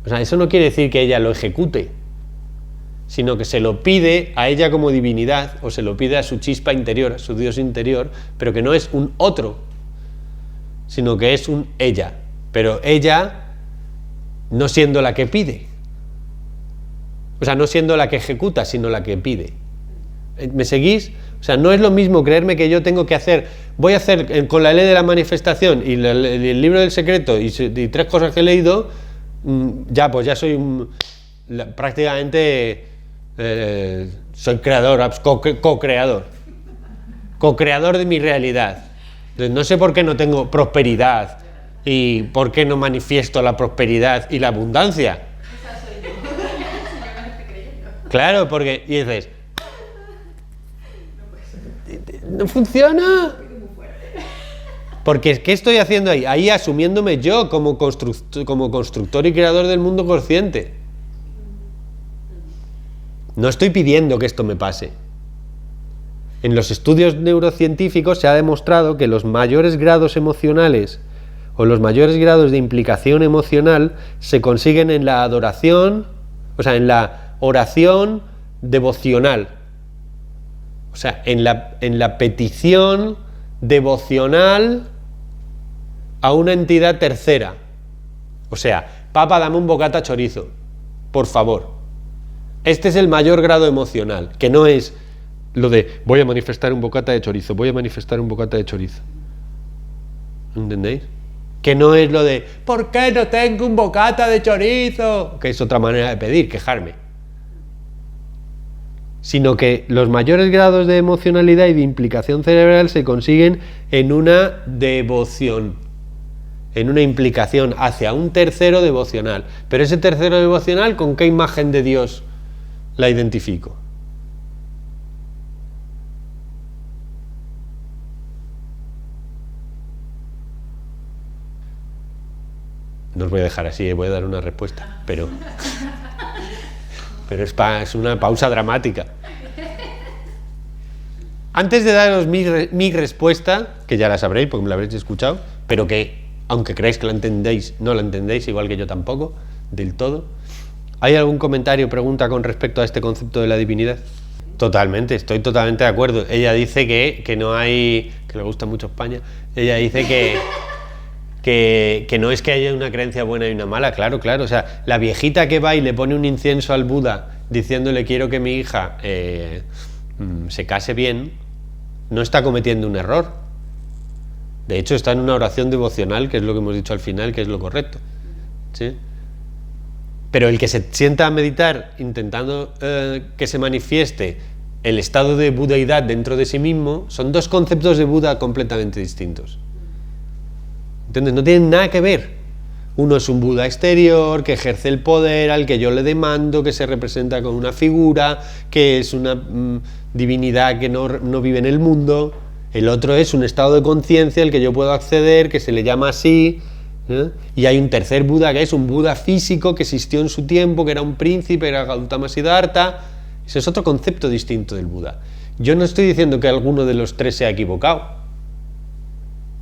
O sea, eso no quiere decir que ella lo ejecute, sino que se lo pide a ella como divinidad, o se lo pide a su chispa interior, a su Dios interior, pero que no es un otro, sino que es un ella. Pero ella no siendo la que pide. O sea, no siendo la que ejecuta, sino la que pide. ¿Me seguís? O sea, no es lo mismo creerme que yo tengo que hacer, voy a hacer con la ley de la manifestación y el libro del secreto y 3 cosas que he leído, ya soy prácticamente soy creador, co-creador de mi realidad. Entonces, no sé por qué no tengo prosperidad y por qué no manifiesto la prosperidad y la abundancia. Esa soy yo. Si yo no lo estoy creyendo. Claro, porque y dices, no funciona. Porque ¿qué estoy haciendo ahí? Ahí asumiéndome yo como constructor y creador del mundo consciente. No estoy pidiendo que esto me pase. En los estudios neurocientíficos se ha demostrado que los mayores grados emocionales o los mayores grados de implicación emocional se consiguen en la adoración, o sea, en la oración devocional. O sea, en la petición devocional a una entidad tercera. O sea, Papa, dame un bocata chorizo, por favor. Este es el mayor grado emocional, que no es lo de voy a manifestar un bocata de chorizo, voy a manifestar un bocata de chorizo. ¿Entendéis? Que no es lo de ¿por qué no tengo un bocata de chorizo? Que es otra manera de pedir, quejarme. Sino que los mayores grados de emocionalidad y de implicación cerebral se consiguen en una devoción, en una implicación hacia un tercero devocional. Pero ese tercero devocional, ¿con qué imagen de Dios la identifico? No os voy a dejar así, voy a dar una respuesta, pero es una pausa dramática. Antes de daros mi respuesta, que ya la sabréis porque me la habréis escuchado, pero que, aunque creáis que la entendéis, no la entendéis, igual que yo tampoco, del todo. ¿Hay algún comentario o pregunta con respecto a este concepto de la divinidad? Totalmente, estoy totalmente de acuerdo. Ella dice que no hay, que le gusta mucho España, ella dice que no es que haya una creencia buena y una mala, claro, o sea, la viejita que va y le pone un incienso al Buda diciéndole quiero que mi hija se case bien, no está cometiendo un error. De hecho, está en una oración devocional, que es lo que hemos dicho al final, que es lo correcto, ¿sí? Pero el que se sienta a meditar intentando que se manifieste el estado de budeidad dentro de sí mismo, son 2 conceptos de Buda completamente distintos. ¿Entiendes? No tienen nada que ver. Uno es un Buda exterior que ejerce el poder al que yo le demando, que se representa con una figura, que es una divinidad que no vive en el mundo. El otro es un estado de conciencia al que yo puedo acceder, que se le llama así, ¿eh? Y hay un tercer Buda que es un Buda físico que existió en su tiempo, que era un príncipe, era Gautama Siddhartha. Ese es otro concepto distinto del Buda. Yo no estoy diciendo que alguno de los 3 sea equivocado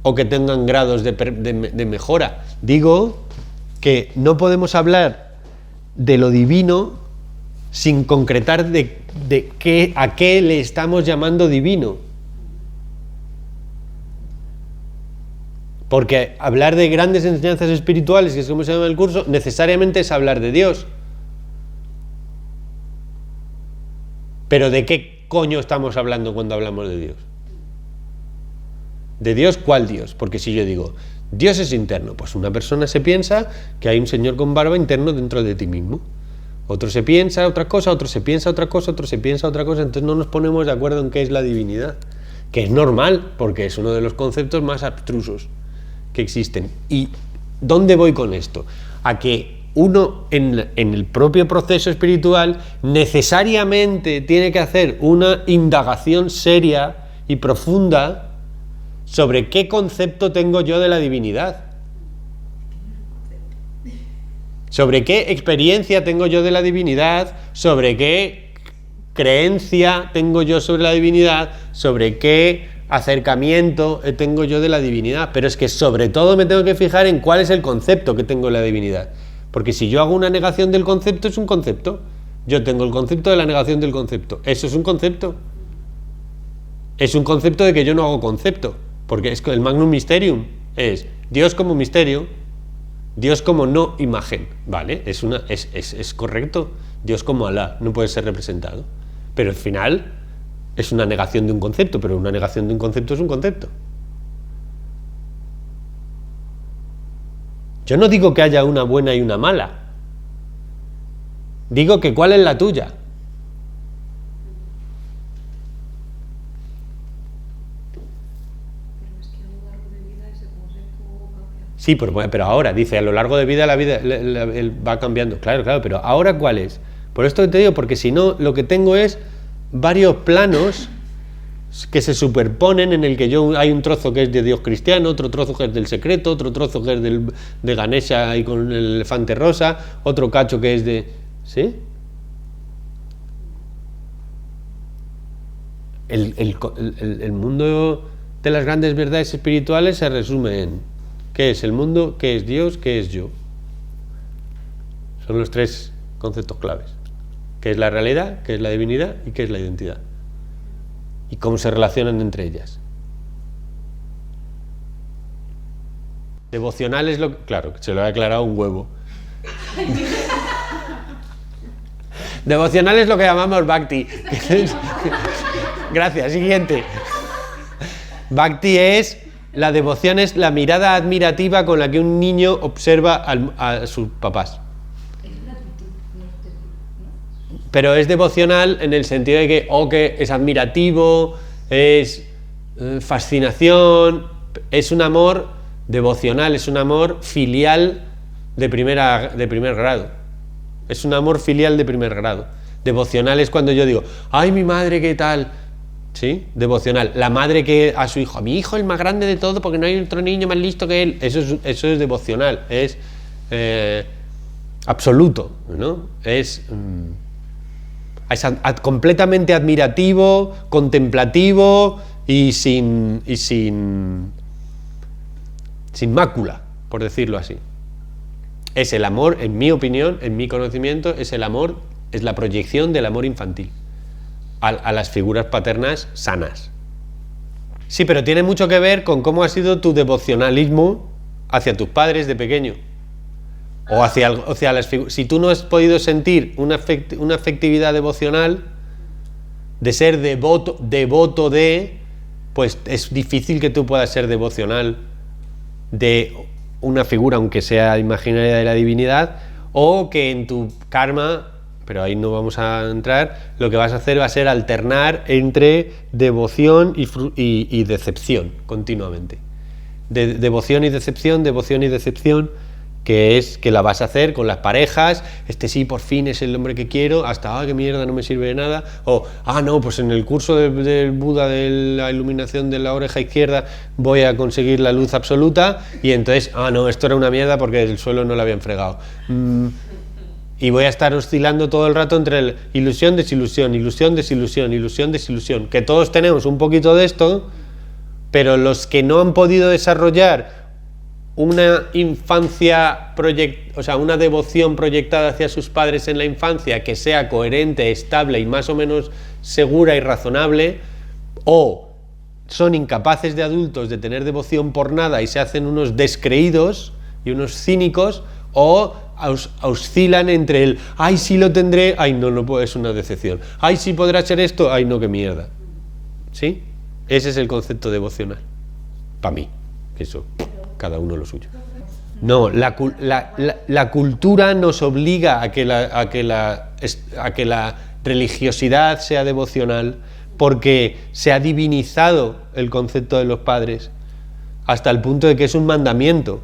o que tengan grados de mejora. Digo que no podemos hablar de lo divino sin concretar a qué le estamos llamando divino. Porque hablar de grandes enseñanzas espirituales, que es como se llama el curso, necesariamente es hablar de Dios. Pero ¿de qué coño estamos hablando cuando hablamos de Dios? ¿De Dios cuál Dios? Porque si yo digo, Dios es interno, pues una persona se piensa que hay un señor con barba interno dentro de ti mismo. Otro se piensa otra cosa, otro se piensa otra cosa, otro se piensa otra cosa, entonces no nos ponemos de acuerdo en qué es la divinidad. Que es normal, porque es uno de los conceptos más abstrusos que existen. ¿Y dónde voy con esto? A que uno en el propio proceso espiritual necesariamente tiene que hacer una indagación seria y profunda sobre qué concepto tengo yo de la divinidad, sobre qué experiencia tengo yo de la divinidad, sobre qué creencia tengo yo sobre la divinidad, sobre qué acercamiento tengo yo de la divinidad. Pero es que sobre todo me tengo que fijar en cuál es el concepto que tengo de la divinidad, porque si yo hago una negación del concepto, es un concepto. Yo tengo el concepto de la negación del concepto, eso es un concepto. Es un concepto de que yo no hago concepto, porque es que el magnum mysterium es Dios como misterio, Dios como no imagen, ¿vale? Es correcto. Dios como Alá no puede ser representado, pero al final es una negación de un concepto, pero una negación de un concepto es un concepto. Yo no digo que haya una buena y una mala, digo que cuál es la tuya. Sí, pero ahora, dice, a lo largo de la vida va cambiando. Claro, pero ¿ahora cuál es? Por esto te digo, porque si no, lo que tengo es varios planos que se superponen en el que hay un trozo que es de Dios cristiano, otro trozo que es del secreto, otro trozo que es de Ganesha y con el elefante rosa, otro cacho que es de... ¿Sí? El mundo de las grandes verdades espirituales se resume en ¿qué es el mundo? ¿Qué es Dios? ¿Qué es yo? Son los tres conceptos claves. ¿Qué es la realidad? ¿Qué es la divinidad? ¿Y qué es la identidad? Y cómo se relacionan entre ellas. Devocional es lo... Claro, se lo ha aclarado un huevo. Devocional es lo que llamamos Bhakti. Gracias, siguiente. Bhakti es... La devoción es la mirada admirativa con la que un niño observa a sus papás. Pero es devocional en el sentido de que es admirativo, es fascinación, es un amor devocional, es un amor filial de primer grado. Es un amor filial de primer grado. Devocional es cuando yo digo, ¡ay, mi madre, qué tal! ¿Sí? Devocional. La madre que a su hijo, mi hijo es el más grande de todo porque no hay otro niño más listo que él. Eso es devocional. Es absoluto, ¿no? Es completamente admirativo, contemplativo y sin mácula, por decirlo así. Es el amor, en mi opinión, en mi conocimiento, es la proyección del amor infantil a las figuras paternas sanas. Sí, pero tiene mucho que ver con cómo ha sido tu devocionalismo hacia tus padres de pequeño. O hacia las figuras. Si tú no has podido sentir una afectividad devocional, de ser devoto de, pues es difícil que tú puedas ser devocional de una figura, aunque sea imaginaria de la divinidad, o que en tu karma, pero ahí no vamos a entrar, lo que vas a hacer va a ser alternar entre devoción y decepción continuamente. Devoción y decepción, que es que la vas a hacer con las parejas, sí, por fin es el hombre que quiero, hasta, qué mierda, no me sirve de nada, o, no, pues en el curso del Buda de la iluminación de la oreja izquierda voy a conseguir la luz absoluta, y entonces, no, esto era una mierda porque el suelo no lo habían fregado. Y voy a estar oscilando todo el rato entre ilusión, desilusión, que todos tenemos un poquito de esto, pero los que no han podido desarrollar una infancia una devoción proyectada hacia sus padres en la infancia que sea coherente, estable y más o menos segura y razonable, o son incapaces de adultos de tener devoción por nada y se hacen unos descreídos y unos cínicos, o oscilan entre el ay, sí lo tendré, ay, no, es una decepción, ay, sí podrá ser esto, ay, no, qué mierda. ¿Sí? Ese es el concepto devocional. Para mí. Eso, cada uno lo suyo. No, la cultura nos obliga a que la religiosidad sea devocional, porque se ha divinizado el concepto de los padres hasta el punto de que es un mandamiento.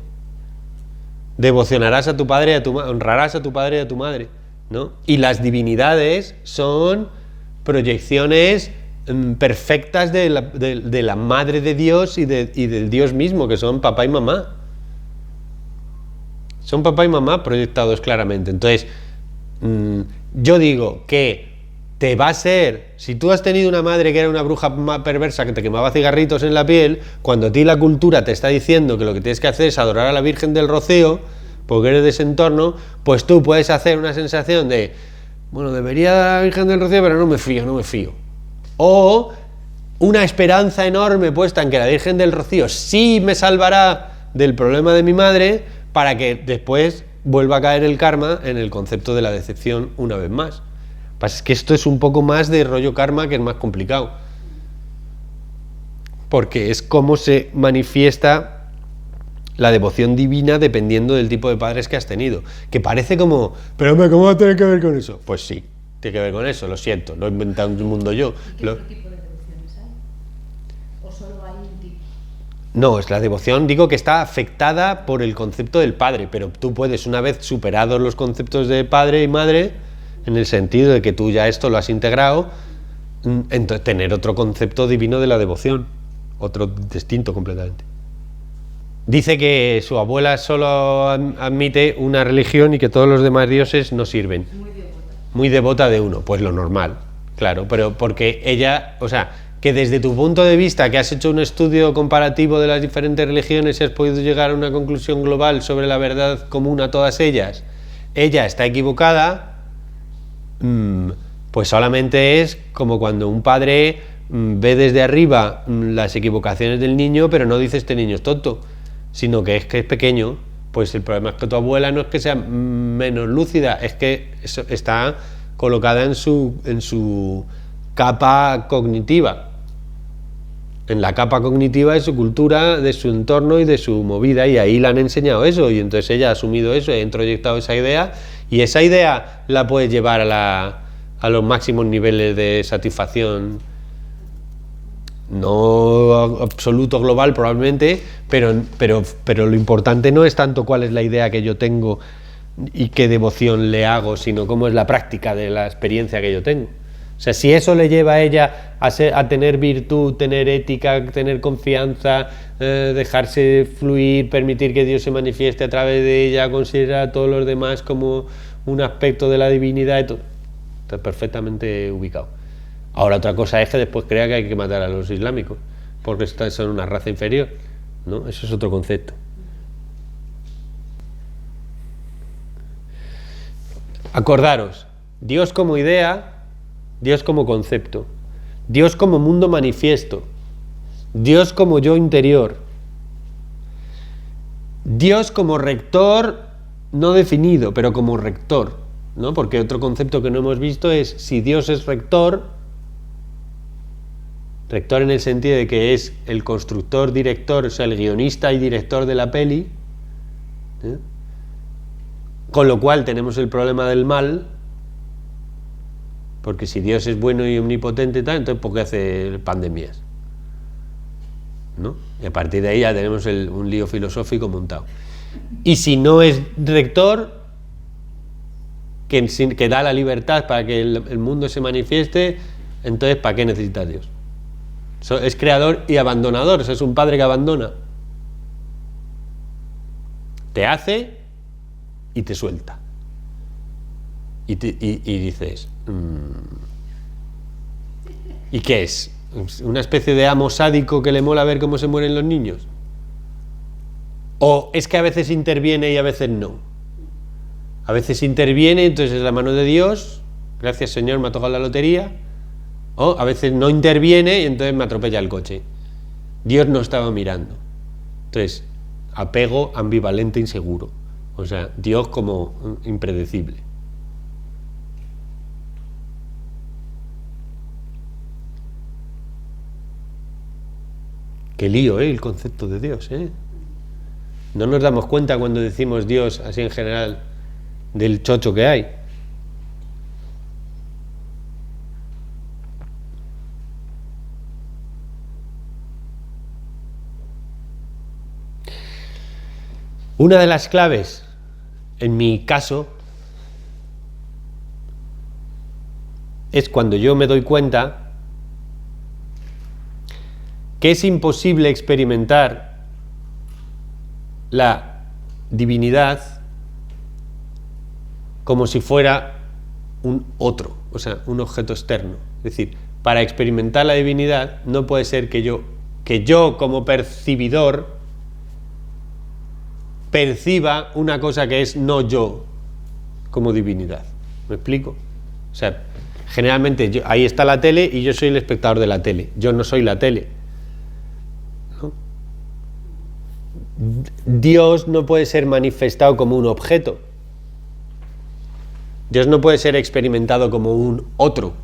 Devocionarás a tu padre y a tu madre, honrarás a tu padre y a tu madre, ¿no? Y las divinidades son proyecciones perfectas de la madre de Dios y del Dios mismo, que son papá y mamá. Son papá y mamá proyectados claramente. Entonces, yo digo que te va a ser, si tú has tenido una madre que era una bruja perversa que te quemaba cigarritos en la piel, cuando a ti la cultura te está diciendo que lo que tienes que hacer es adorar a la Virgen del Rocío, porque eres de ese entorno, pues tú puedes hacer una sensación de, bueno, debería dar a la Virgen del Rocío, pero no me fío. O una esperanza enorme puesta en que la Virgen del Rocío sí me salvará del problema de mi madre, para que después vuelva a caer el karma en el concepto de la decepción una vez más. Es que esto es un poco más de rollo karma, que es más complicado, porque es cómo se manifiesta la devoción divina dependiendo del tipo de padres que has tenido, que parece como, pero hombre, ¿cómo va a tener que ver con eso? Pues sí, tiene que ver con eso, lo siento, lo he inventado un mundo yo. ¿Qué otro tipo de devociones hay? ¿O solo hay un tipo? No, es la devoción, digo que está afectada por el concepto del padre, pero tú puedes, una vez superados los conceptos de padre y madre, en el sentido de que tú ya esto lo has integrado, entonces tener otro concepto divino de la devoción, otro distinto completamente. Dice que su abuela solo admite una religión y que todos los demás dioses no sirven. Muy devota de uno, pues lo normal, claro, pero porque ella, o sea, que desde tu punto de vista, que has hecho un estudio comparativo de las diferentes religiones y has podido llegar a una conclusión global sobre la verdad común a todas ellas, ella está equivocada, pues solamente es como cuando un padre ve desde arriba las equivocaciones del niño, pero no dice este niño es tonto, sino que es pequeño. Pues el problema es que tu abuela no es que sea menos lúcida, es que está colocada en su capa cognitiva, en la capa cognitiva de su cultura, de su entorno y de su movida, y ahí le han enseñado eso, y entonces ella ha asumido eso, ha introyectado esa idea, y esa idea la puedes llevar a los máximos niveles de satisfacción, no absoluto global probablemente, pero lo importante no es tanto cuál es la idea que yo tengo y qué devoción le hago, sino cómo es la práctica de la experiencia que yo tengo. O sea, si eso le lleva a ella a tener virtud, tener ética, tener confianza, dejarse fluir, permitir que Dios se manifieste a través de ella, considerar a todos los demás como un aspecto de la divinidad, y todo, está perfectamente ubicado. Ahora otra cosa es que después crea que hay que matar a los islámicos porque son una raza inferior, ¿no? Eso es otro concepto. Acordaros, Dios como idea, Dios como concepto, Dios como mundo manifiesto, Dios como yo interior, Dios como rector no definido, pero como rector, ¿no? Porque otro concepto que no hemos visto es si Dios es rector en el sentido de que es el constructor, director, o sea, el guionista y director de la peli, ¿eh? Con lo cual tenemos el problema del mal, porque si Dios es bueno y omnipotente y tal, entonces ¿por qué hace pandemias? ¿No? Y a partir de ahí ya tenemos un lío filosófico montado. Y si no es rector, que da la libertad para que el mundo se manifieste, entonces ¿para qué necesita Dios? Es creador y abandonador, o sea, es un padre que abandona. Te hace y te suelta. Y dices, ¿y qué es? ¿Una especie de amo sádico que le mola ver cómo se mueren los niños? ¿O es que a veces interviene y a veces no? A veces interviene, entonces es la mano de Dios, gracias Señor, me ha tocado la lotería. O a veces no interviene y entonces me atropella el coche. Dios no estaba mirando. Entonces, apego ambivalente inseguro. O sea, Dios como impredecible. Qué lío, el concepto de Dios, No nos damos cuenta cuando decimos Dios, así en general, del chocho que hay. Una de las claves, en mi caso, es cuando yo me doy cuenta que es imposible experimentar la divinidad como si fuera un otro, o sea, un objeto externo. Es decir, para experimentar la divinidad no puede ser que yo como percibidor perciba una cosa que es no yo como divinidad. ¿Me explico? O sea, generalmente ahí está la tele y yo soy el espectador de la tele. Yo no soy la tele. ¿No? Dios no puede ser manifestado como un objeto. Dios no puede ser experimentado como un otro.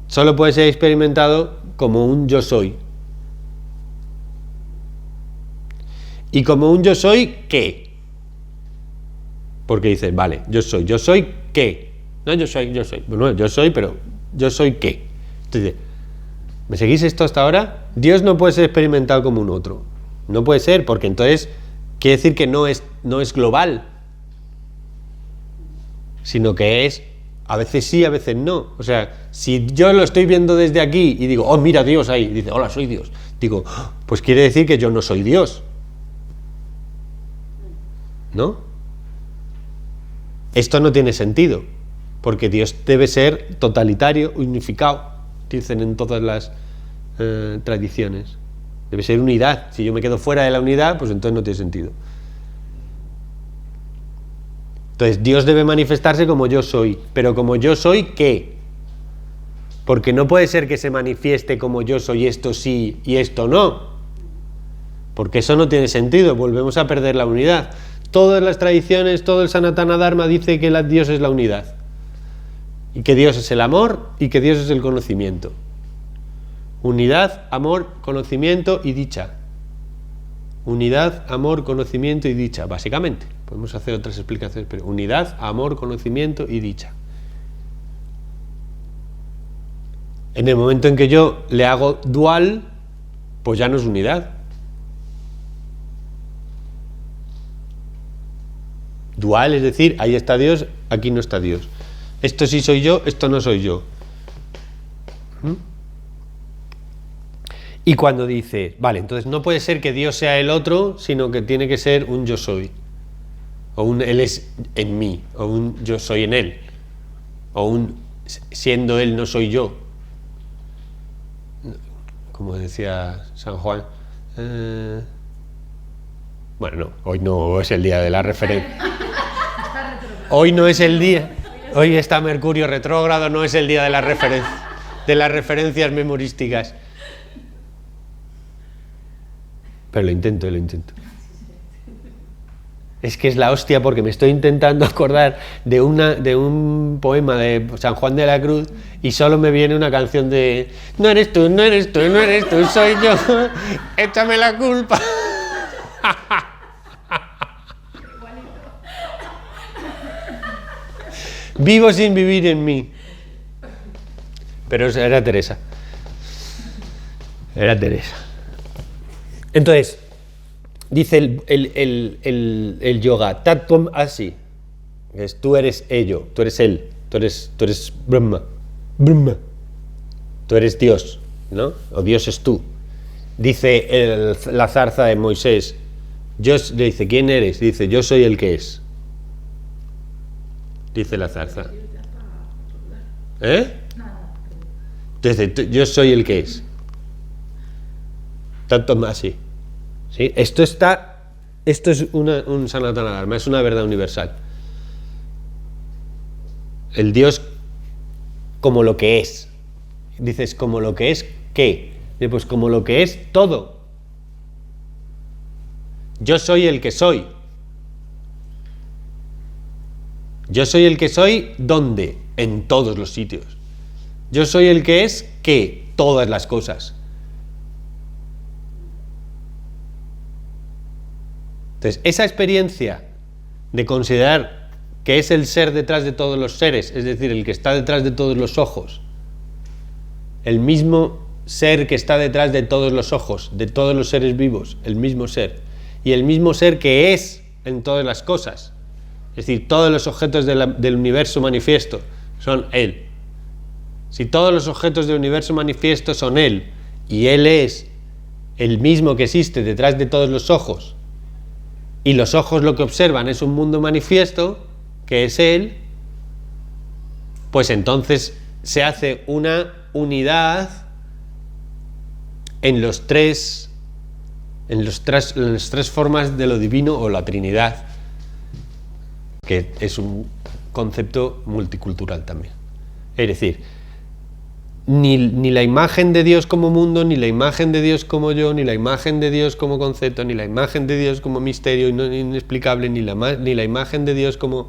Solo puede ser experimentado como un yo soy. Y como un yo soy, ¿qué? Porque dices, vale, yo soy, ¿qué? No, yo soy. Bueno, yo soy, pero yo soy, ¿qué? Entonces, ¿me seguís esto hasta ahora? Dios no puede ser experimentado como un otro. No puede ser, porque entonces quiere decir que no es global, sino que es, a veces sí, a veces no. O sea, si yo lo estoy viendo desde aquí y digo, oh, mira Dios ahí, y dice, hola, soy Dios. Digo, pues quiere decir que yo no soy Dios. ¿No? Esto no tiene sentido, porque Dios debe ser totalitario, unificado, dicen en todas las tradiciones. Debe ser unidad. Si yo me quedo fuera de la unidad, pues entonces no tiene sentido. Entonces Dios debe manifestarse como yo soy, pero como yo soy, ¿qué? Porque no puede ser que se manifieste como yo soy, esto sí y esto no, porque eso no tiene sentido, volvemos a perder la unidad. Todas las tradiciones, todo el Sanatana Dharma dice que Dios es la unidad, y que Dios es el amor y que Dios es el conocimiento. Unidad, amor, conocimiento y dicha. Unidad, amor, conocimiento y dicha, básicamente. Podemos hacer otras explicaciones, pero unidad, amor, conocimiento y dicha. En el momento en que yo le hago dual, pues ya no es unidad. Dual, es decir, ahí está Dios, aquí no está Dios. Esto sí soy yo, esto no soy yo. Y cuando dice, vale, entonces no puede ser que Dios sea el otro, sino que tiene que ser un yo soy. O un Él es en mí, o un yo soy en Él. O un siendo Él no soy yo. Como decía San Juan. Bueno, no, hoy no es el día de la referencia. Hoy no es el día. Hoy está Mercurio retrógrado, no es el día de las referencias memorísticas. Pero lo intento. Es que es la hostia, porque me estoy intentando acordar de un poema de San Juan de la Cruz y solo me viene una canción de no eres tú, soy yo, échame la culpa. Vivo sin vivir en mí. Pero era Teresa. Entonces, dice el yoga, Tattvam Asi, que es tú eres ello, tú eres él, tú eres Brahma, tú eres Dios, ¿no? O Dios es tú. Dice la zarza de Moisés, le dice, ¿quién eres? Dice, yo soy el que es. Dice la zarza. Entonces, yo soy el que es. Tanto más así. ¿Sí? Esto es un Sanatana Dharma, es una verdad universal. El Dios como lo que es. Dices, ¿como lo que es qué? Pues como lo que es todo. Yo soy el que soy. Yo soy el que soy, ¿dónde? En todos los sitios. Yo soy el que es, ¿qué? Todas las cosas. Entonces, esa experiencia de considerar que es el ser detrás de todos los seres, es decir, el que está detrás de todos los ojos, el mismo ser que está detrás de todos los ojos, de todos los seres vivos, el mismo ser, y el mismo ser que es en todas las cosas, es decir, todos los objetos del universo manifiesto son Él. Si todos los objetos del universo manifiesto son Él, y Él es el mismo que existe detrás de todos los ojos, y los ojos lo que observan es un mundo manifiesto, que es Él, pues entonces se hace una unidad en las tres formas de lo divino o la Trinidad, que es un concepto multicultural también. Es decir, ni la imagen de Dios como mundo, ni la imagen de Dios como yo, ni la imagen de Dios como concepto, ni la imagen de Dios como misterio inexplicable, ni la imagen de Dios como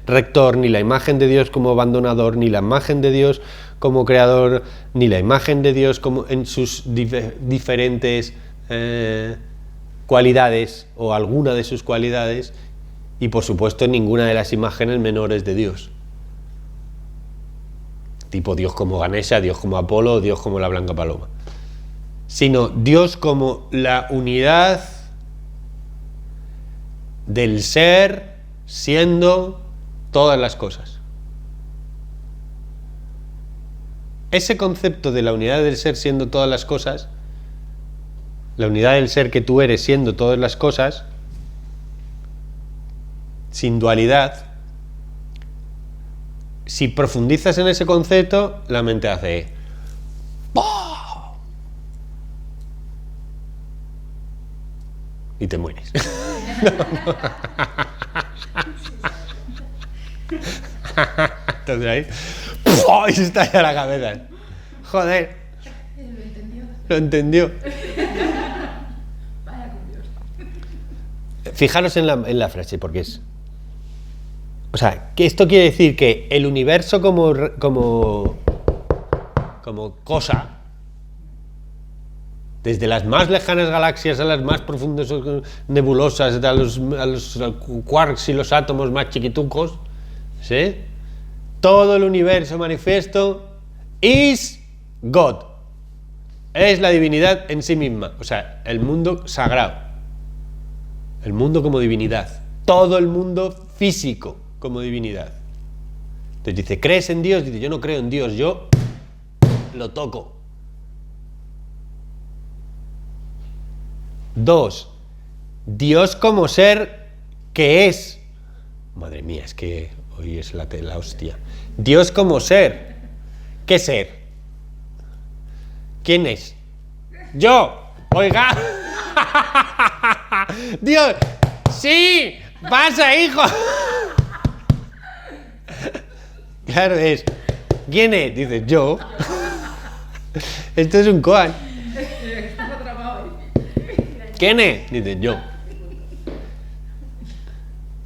rector, ni la imagen de Dios como abandonador, ni la imagen de Dios como creador, ni la imagen de Dios como en sus diferentes cualidades o alguna de sus cualidades, y por supuesto ninguna de las imágenes menores de Dios, tipo Dios como Ganesha, Dios como Apolo, Dios como la Blanca Paloma, sino Dios como la unidad del ser siendo todas las cosas. Ese concepto de la unidad del ser siendo todas las cosas, la unidad del ser que tú eres siendo todas las cosas, sin dualidad, si profundizas en ese concepto, la mente hace ¡pah! Y te mueres. Entonces ahí ¡pah! Y se estalla la cabeza. Joder. Lo entendió. Vaya con Dios. Fijaros en la frase, porque es... O sea, que esto quiere decir que el universo como cosa, desde las más lejanas galaxias a las más profundas nebulosas, a los quarks y los átomos más chiquitucos, ¿sí? Todo el universo manifiesto is God. Es la divinidad en sí misma, o sea, el mundo sagrado, el mundo como divinidad, todo el mundo físico como divinidad. Entonces dice, ¿crees en Dios? Dice, yo no creo en Dios, yo lo toco. 2. Dios como ser que es. Madre mía, es que hoy es la hostia. Dios como ser. ¿Qué ser? ¿Quién es? Yo. Oiga. Dios. Sí. Pasa, hijo. Claro, es. ¿Quién es? Dice, yo. Esto es un koan. ¿Quién es? Dice, yo.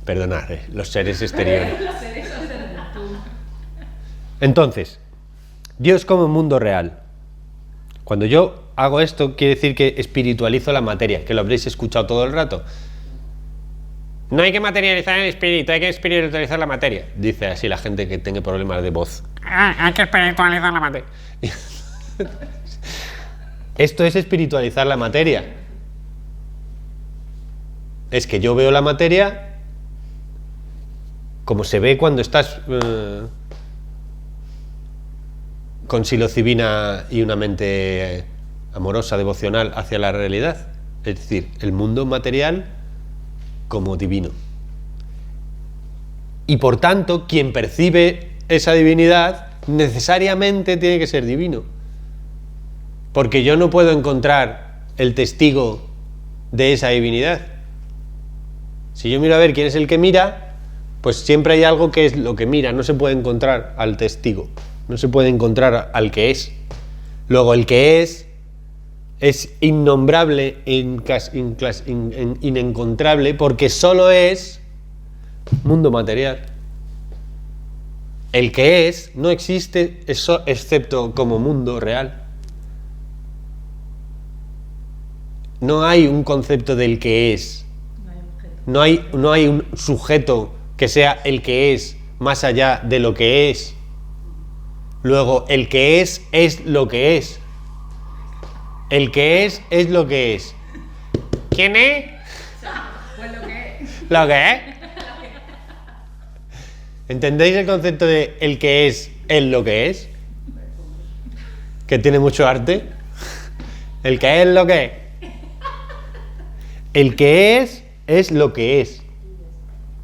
Perdonad, los seres exteriores. Entonces, Dios como mundo real. Cuando yo hago esto, quiere decir que espiritualizo la materia, que lo habréis escuchado todo el rato. No hay que materializar el espíritu, hay que espiritualizar la materia. Dice así la gente que tenga problemas de voz. Hay que espiritualizar la materia. Esto es espiritualizar la materia. Es que yo veo la materia como se ve cuando estás con psilocibina y una mente amorosa, devocional hacia la realidad. Es decir, el mundo material como divino. Y por tanto, quien percibe esa divinidad necesariamente tiene que ser divino. Porque yo no puedo encontrar el testigo de esa divinidad. Si yo miro a ver quién es el que mira, pues siempre hay algo que es lo que mira, no se puede encontrar al testigo. no se puede encontrar al que es. Luego el que es innombrable, inencontrable, porque solo es mundo material. El que es no existe excepto como mundo real. No hay un concepto del que es. No hay un sujeto que sea el que es más allá de lo que es. Luego, el que es lo que es. El que es lo que es. ¿Quién es? Pues lo que es. Lo que es. ¿Entendéis el concepto de el que es lo que es? Que tiene mucho arte. El que es lo que es. El que es lo que es.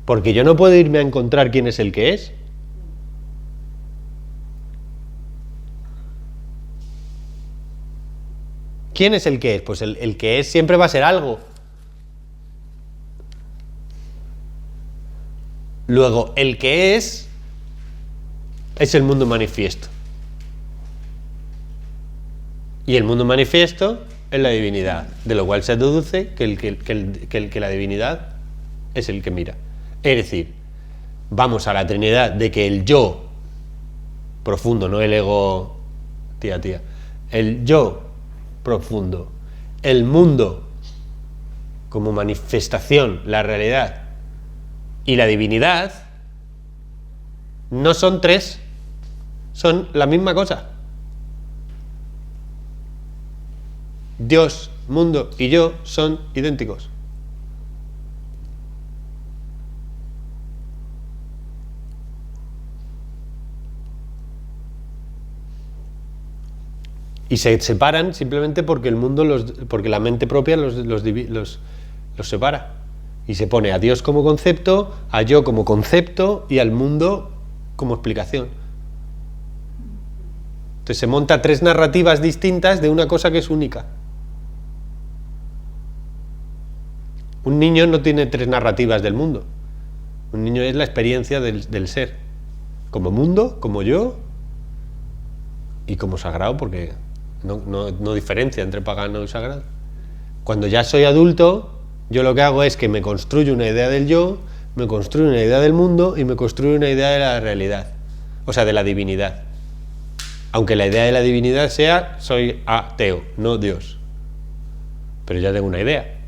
Porque yo no puedo irme a encontrar quién es el que es. ¿Quién es el que es? Pues el que es siempre va a ser algo. Luego, el que es el mundo manifiesto. Y el mundo manifiesto es la divinidad, de lo cual se deduce que la divinidad es el que mira. Es decir, vamos a la Trinidad de que el yo profundo, no el ego tía, el yo profundo, el mundo como manifestación, la realidad y la divinidad no son tres, son la misma cosa. Dios, mundo y yo son idénticos. Y se separan simplemente porque el mundo porque la mente propia los separa. Y se pone a Dios como concepto, a yo como concepto y al mundo como explicación. Entonces se monta tres narrativas distintas de una cosa que es única. Un niño no tiene tres narrativas del mundo. Un niño es la experiencia del ser. Como mundo, como yo y como sagrado, porque no diferencia entre pagano y sagrado. Cuando ya soy adulto, yo lo que hago es que me construyo una idea del yo, me construyo una idea del mundo y me construyo una idea de la realidad, o sea, de la divinidad. Aunque la idea de la divinidad sea, soy ateo, no Dios. Pero ya tengo una idea.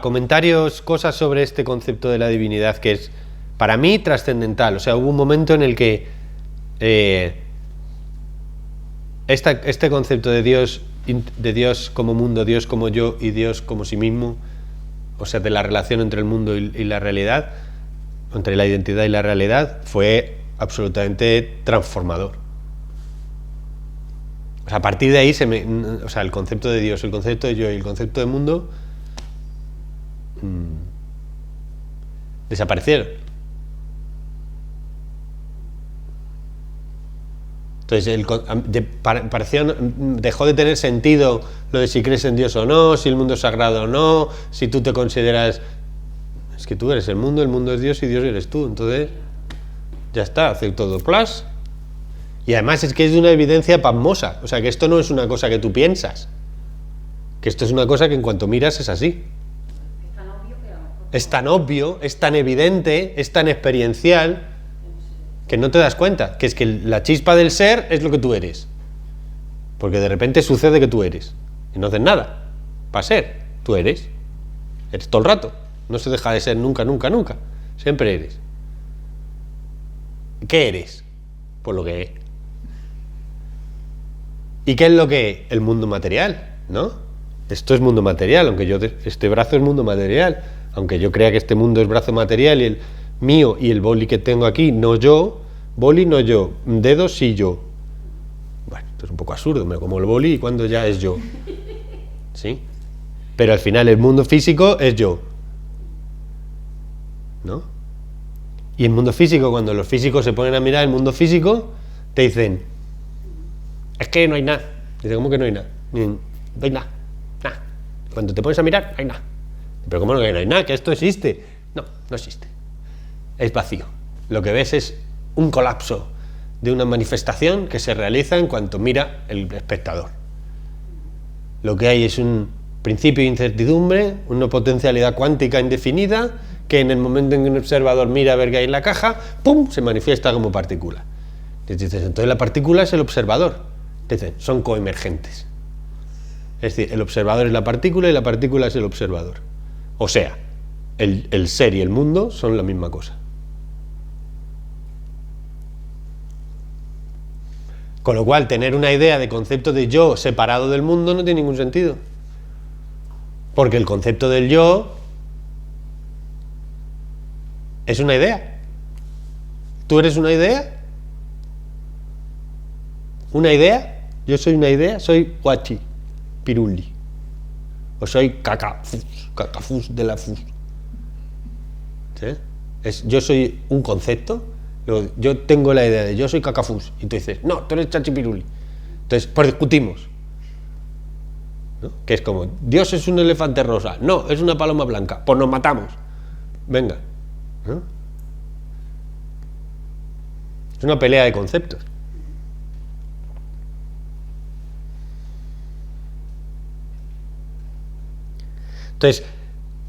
Comentarios, cosas sobre este concepto de la divinidad que es, para mí, trascendental. O sea, hubo un momento en el que este concepto de Dios como mundo, Dios como yo y Dios como sí mismo, o sea, de la relación entre el mundo y la realidad, entre la identidad y la realidad, fue absolutamente transformador. O sea, a partir de ahí, el concepto de Dios, el concepto de yo y el concepto de mundo desaparecieron. Entonces dejó de tener sentido lo de si crees en Dios o no, si el mundo es sagrado o no, si tú te consideras... Es que tú eres el mundo es Dios y Dios eres tú. Entonces, ya está, hace todo plus. Y además es que es de una evidencia pasmosa. O sea, que esto no es una cosa que tú piensas. Que esto es una cosa que en cuanto miras es así. Es tan obvio, es tan evidente, es tan experiencial, que no te das cuenta, que es que la chispa del ser es lo que tú eres. Porque de repente sucede que tú eres. Y no haces nada. Para ser, tú eres. Eres todo el rato. No se deja de ser nunca, nunca, nunca. Siempre eres. ¿Qué eres? Pues lo que es. ¿Y qué es lo que es? El mundo material, ¿no? Esto es mundo material, aunque este brazo es mundo material. Aunque yo crea que este mundo es brazo material y el mío y el boli que tengo aquí, no yo, boli no yo, dedo sí yo. Bueno, esto es un poco absurdo, me como el boli y cuando ya es yo. ¿Sí? Pero al final el mundo físico es yo. ¿No? Y el mundo físico, cuando los físicos se ponen a mirar el mundo físico, te dicen, es que no hay nada. Dice, ¿cómo que no hay nada? No hay nada. Nada. Cuando te pones a mirar, no hay nada. Pero ¿cómo que no hay nada? ¿Que esto existe? No, no existe. Es vacío. Lo que ves es un colapso de una manifestación que se realiza en cuanto mira el espectador. Lo que hay es un principio de incertidumbre, una potencialidad cuántica indefinida, que en el momento en que un observador mira a ver qué hay en la caja, ¡pum!, se manifiesta como partícula. Entonces la partícula es el observador. Dicen, son coemergentes. Es decir, el observador es la partícula y la partícula es el observador. O sea, el ser y el mundo son la misma cosa. Con lo cual, tener una idea de concepto de yo separado del mundo no tiene ningún sentido. Porque el concepto del yo es una idea. ¿Tú eres una idea? ¿Una idea? Yo soy una idea, soy Guachi Pirulli. O soy Cacafus de la Fus. ¿Sí? Yo soy un concepto. Yo tengo la idea de yo soy Cacafus. Y tú dices, no, tú eres Chachi Pirulli. Entonces, pues discutimos. ¿No? Que es como, Dios es un elefante rosa. No, es una paloma blanca. Pues nos matamos. Venga. ¿No? Es una pelea de conceptos. Entonces,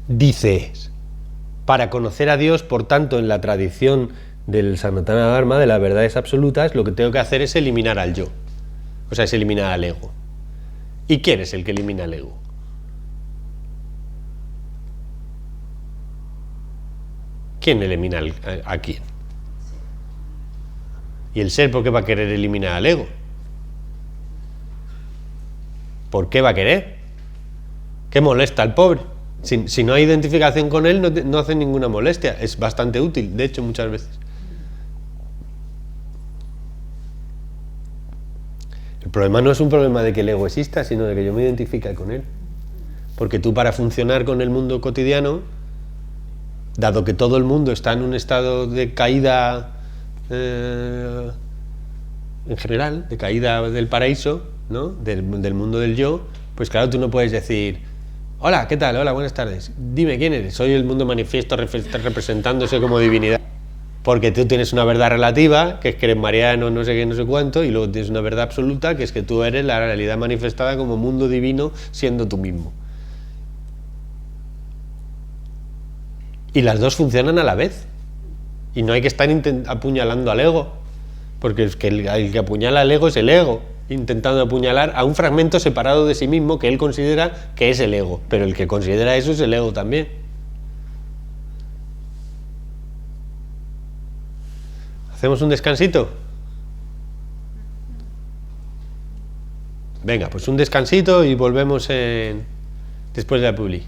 dices, para conocer a Dios, por tanto, en la tradición del Sanatana Dharma, de las verdades absolutas, lo que tengo que hacer es eliminar al yo. O sea, es eliminar al ego. ¿Y quién es el que elimina el ego? ¿Quién elimina a quién? ¿Y el ser por qué va a querer eliminar al ego? ¿Por qué va a querer? ¿Qué molesta al pobre? Si no hay identificación con él, no hace ninguna molestia. Es bastante útil, de hecho, muchas veces. El problema no es un problema de que el ego exista, sino de que yo me identifique con él. Porque tú, para funcionar con el mundo cotidiano, dado que todo el mundo está en un estado de caída en general, de caída del paraíso, ¿no? del mundo del yo, pues claro, tú no puedes decir, hola, ¿qué tal? Hola, buenas tardes. Dime, ¿quién eres? Soy el mundo manifiesto representándose como divinidad. Porque tú tienes una verdad relativa, que es que eres mariano, no sé qué, no sé cuánto, y luego tienes una verdad absoluta, que es que tú eres la realidad manifestada como mundo divino, siendo tú mismo. Y las dos funcionan a la vez. Y no hay que estar apuñalando al ego, porque es que el que apuñala al ego es el ego, intentando apuñalar a un fragmento separado de sí mismo que él considera que es el ego, pero el que considera eso es el ego también. ¿Hacemos un descansito? Venga, pues un descansito y volvemos después de la publi.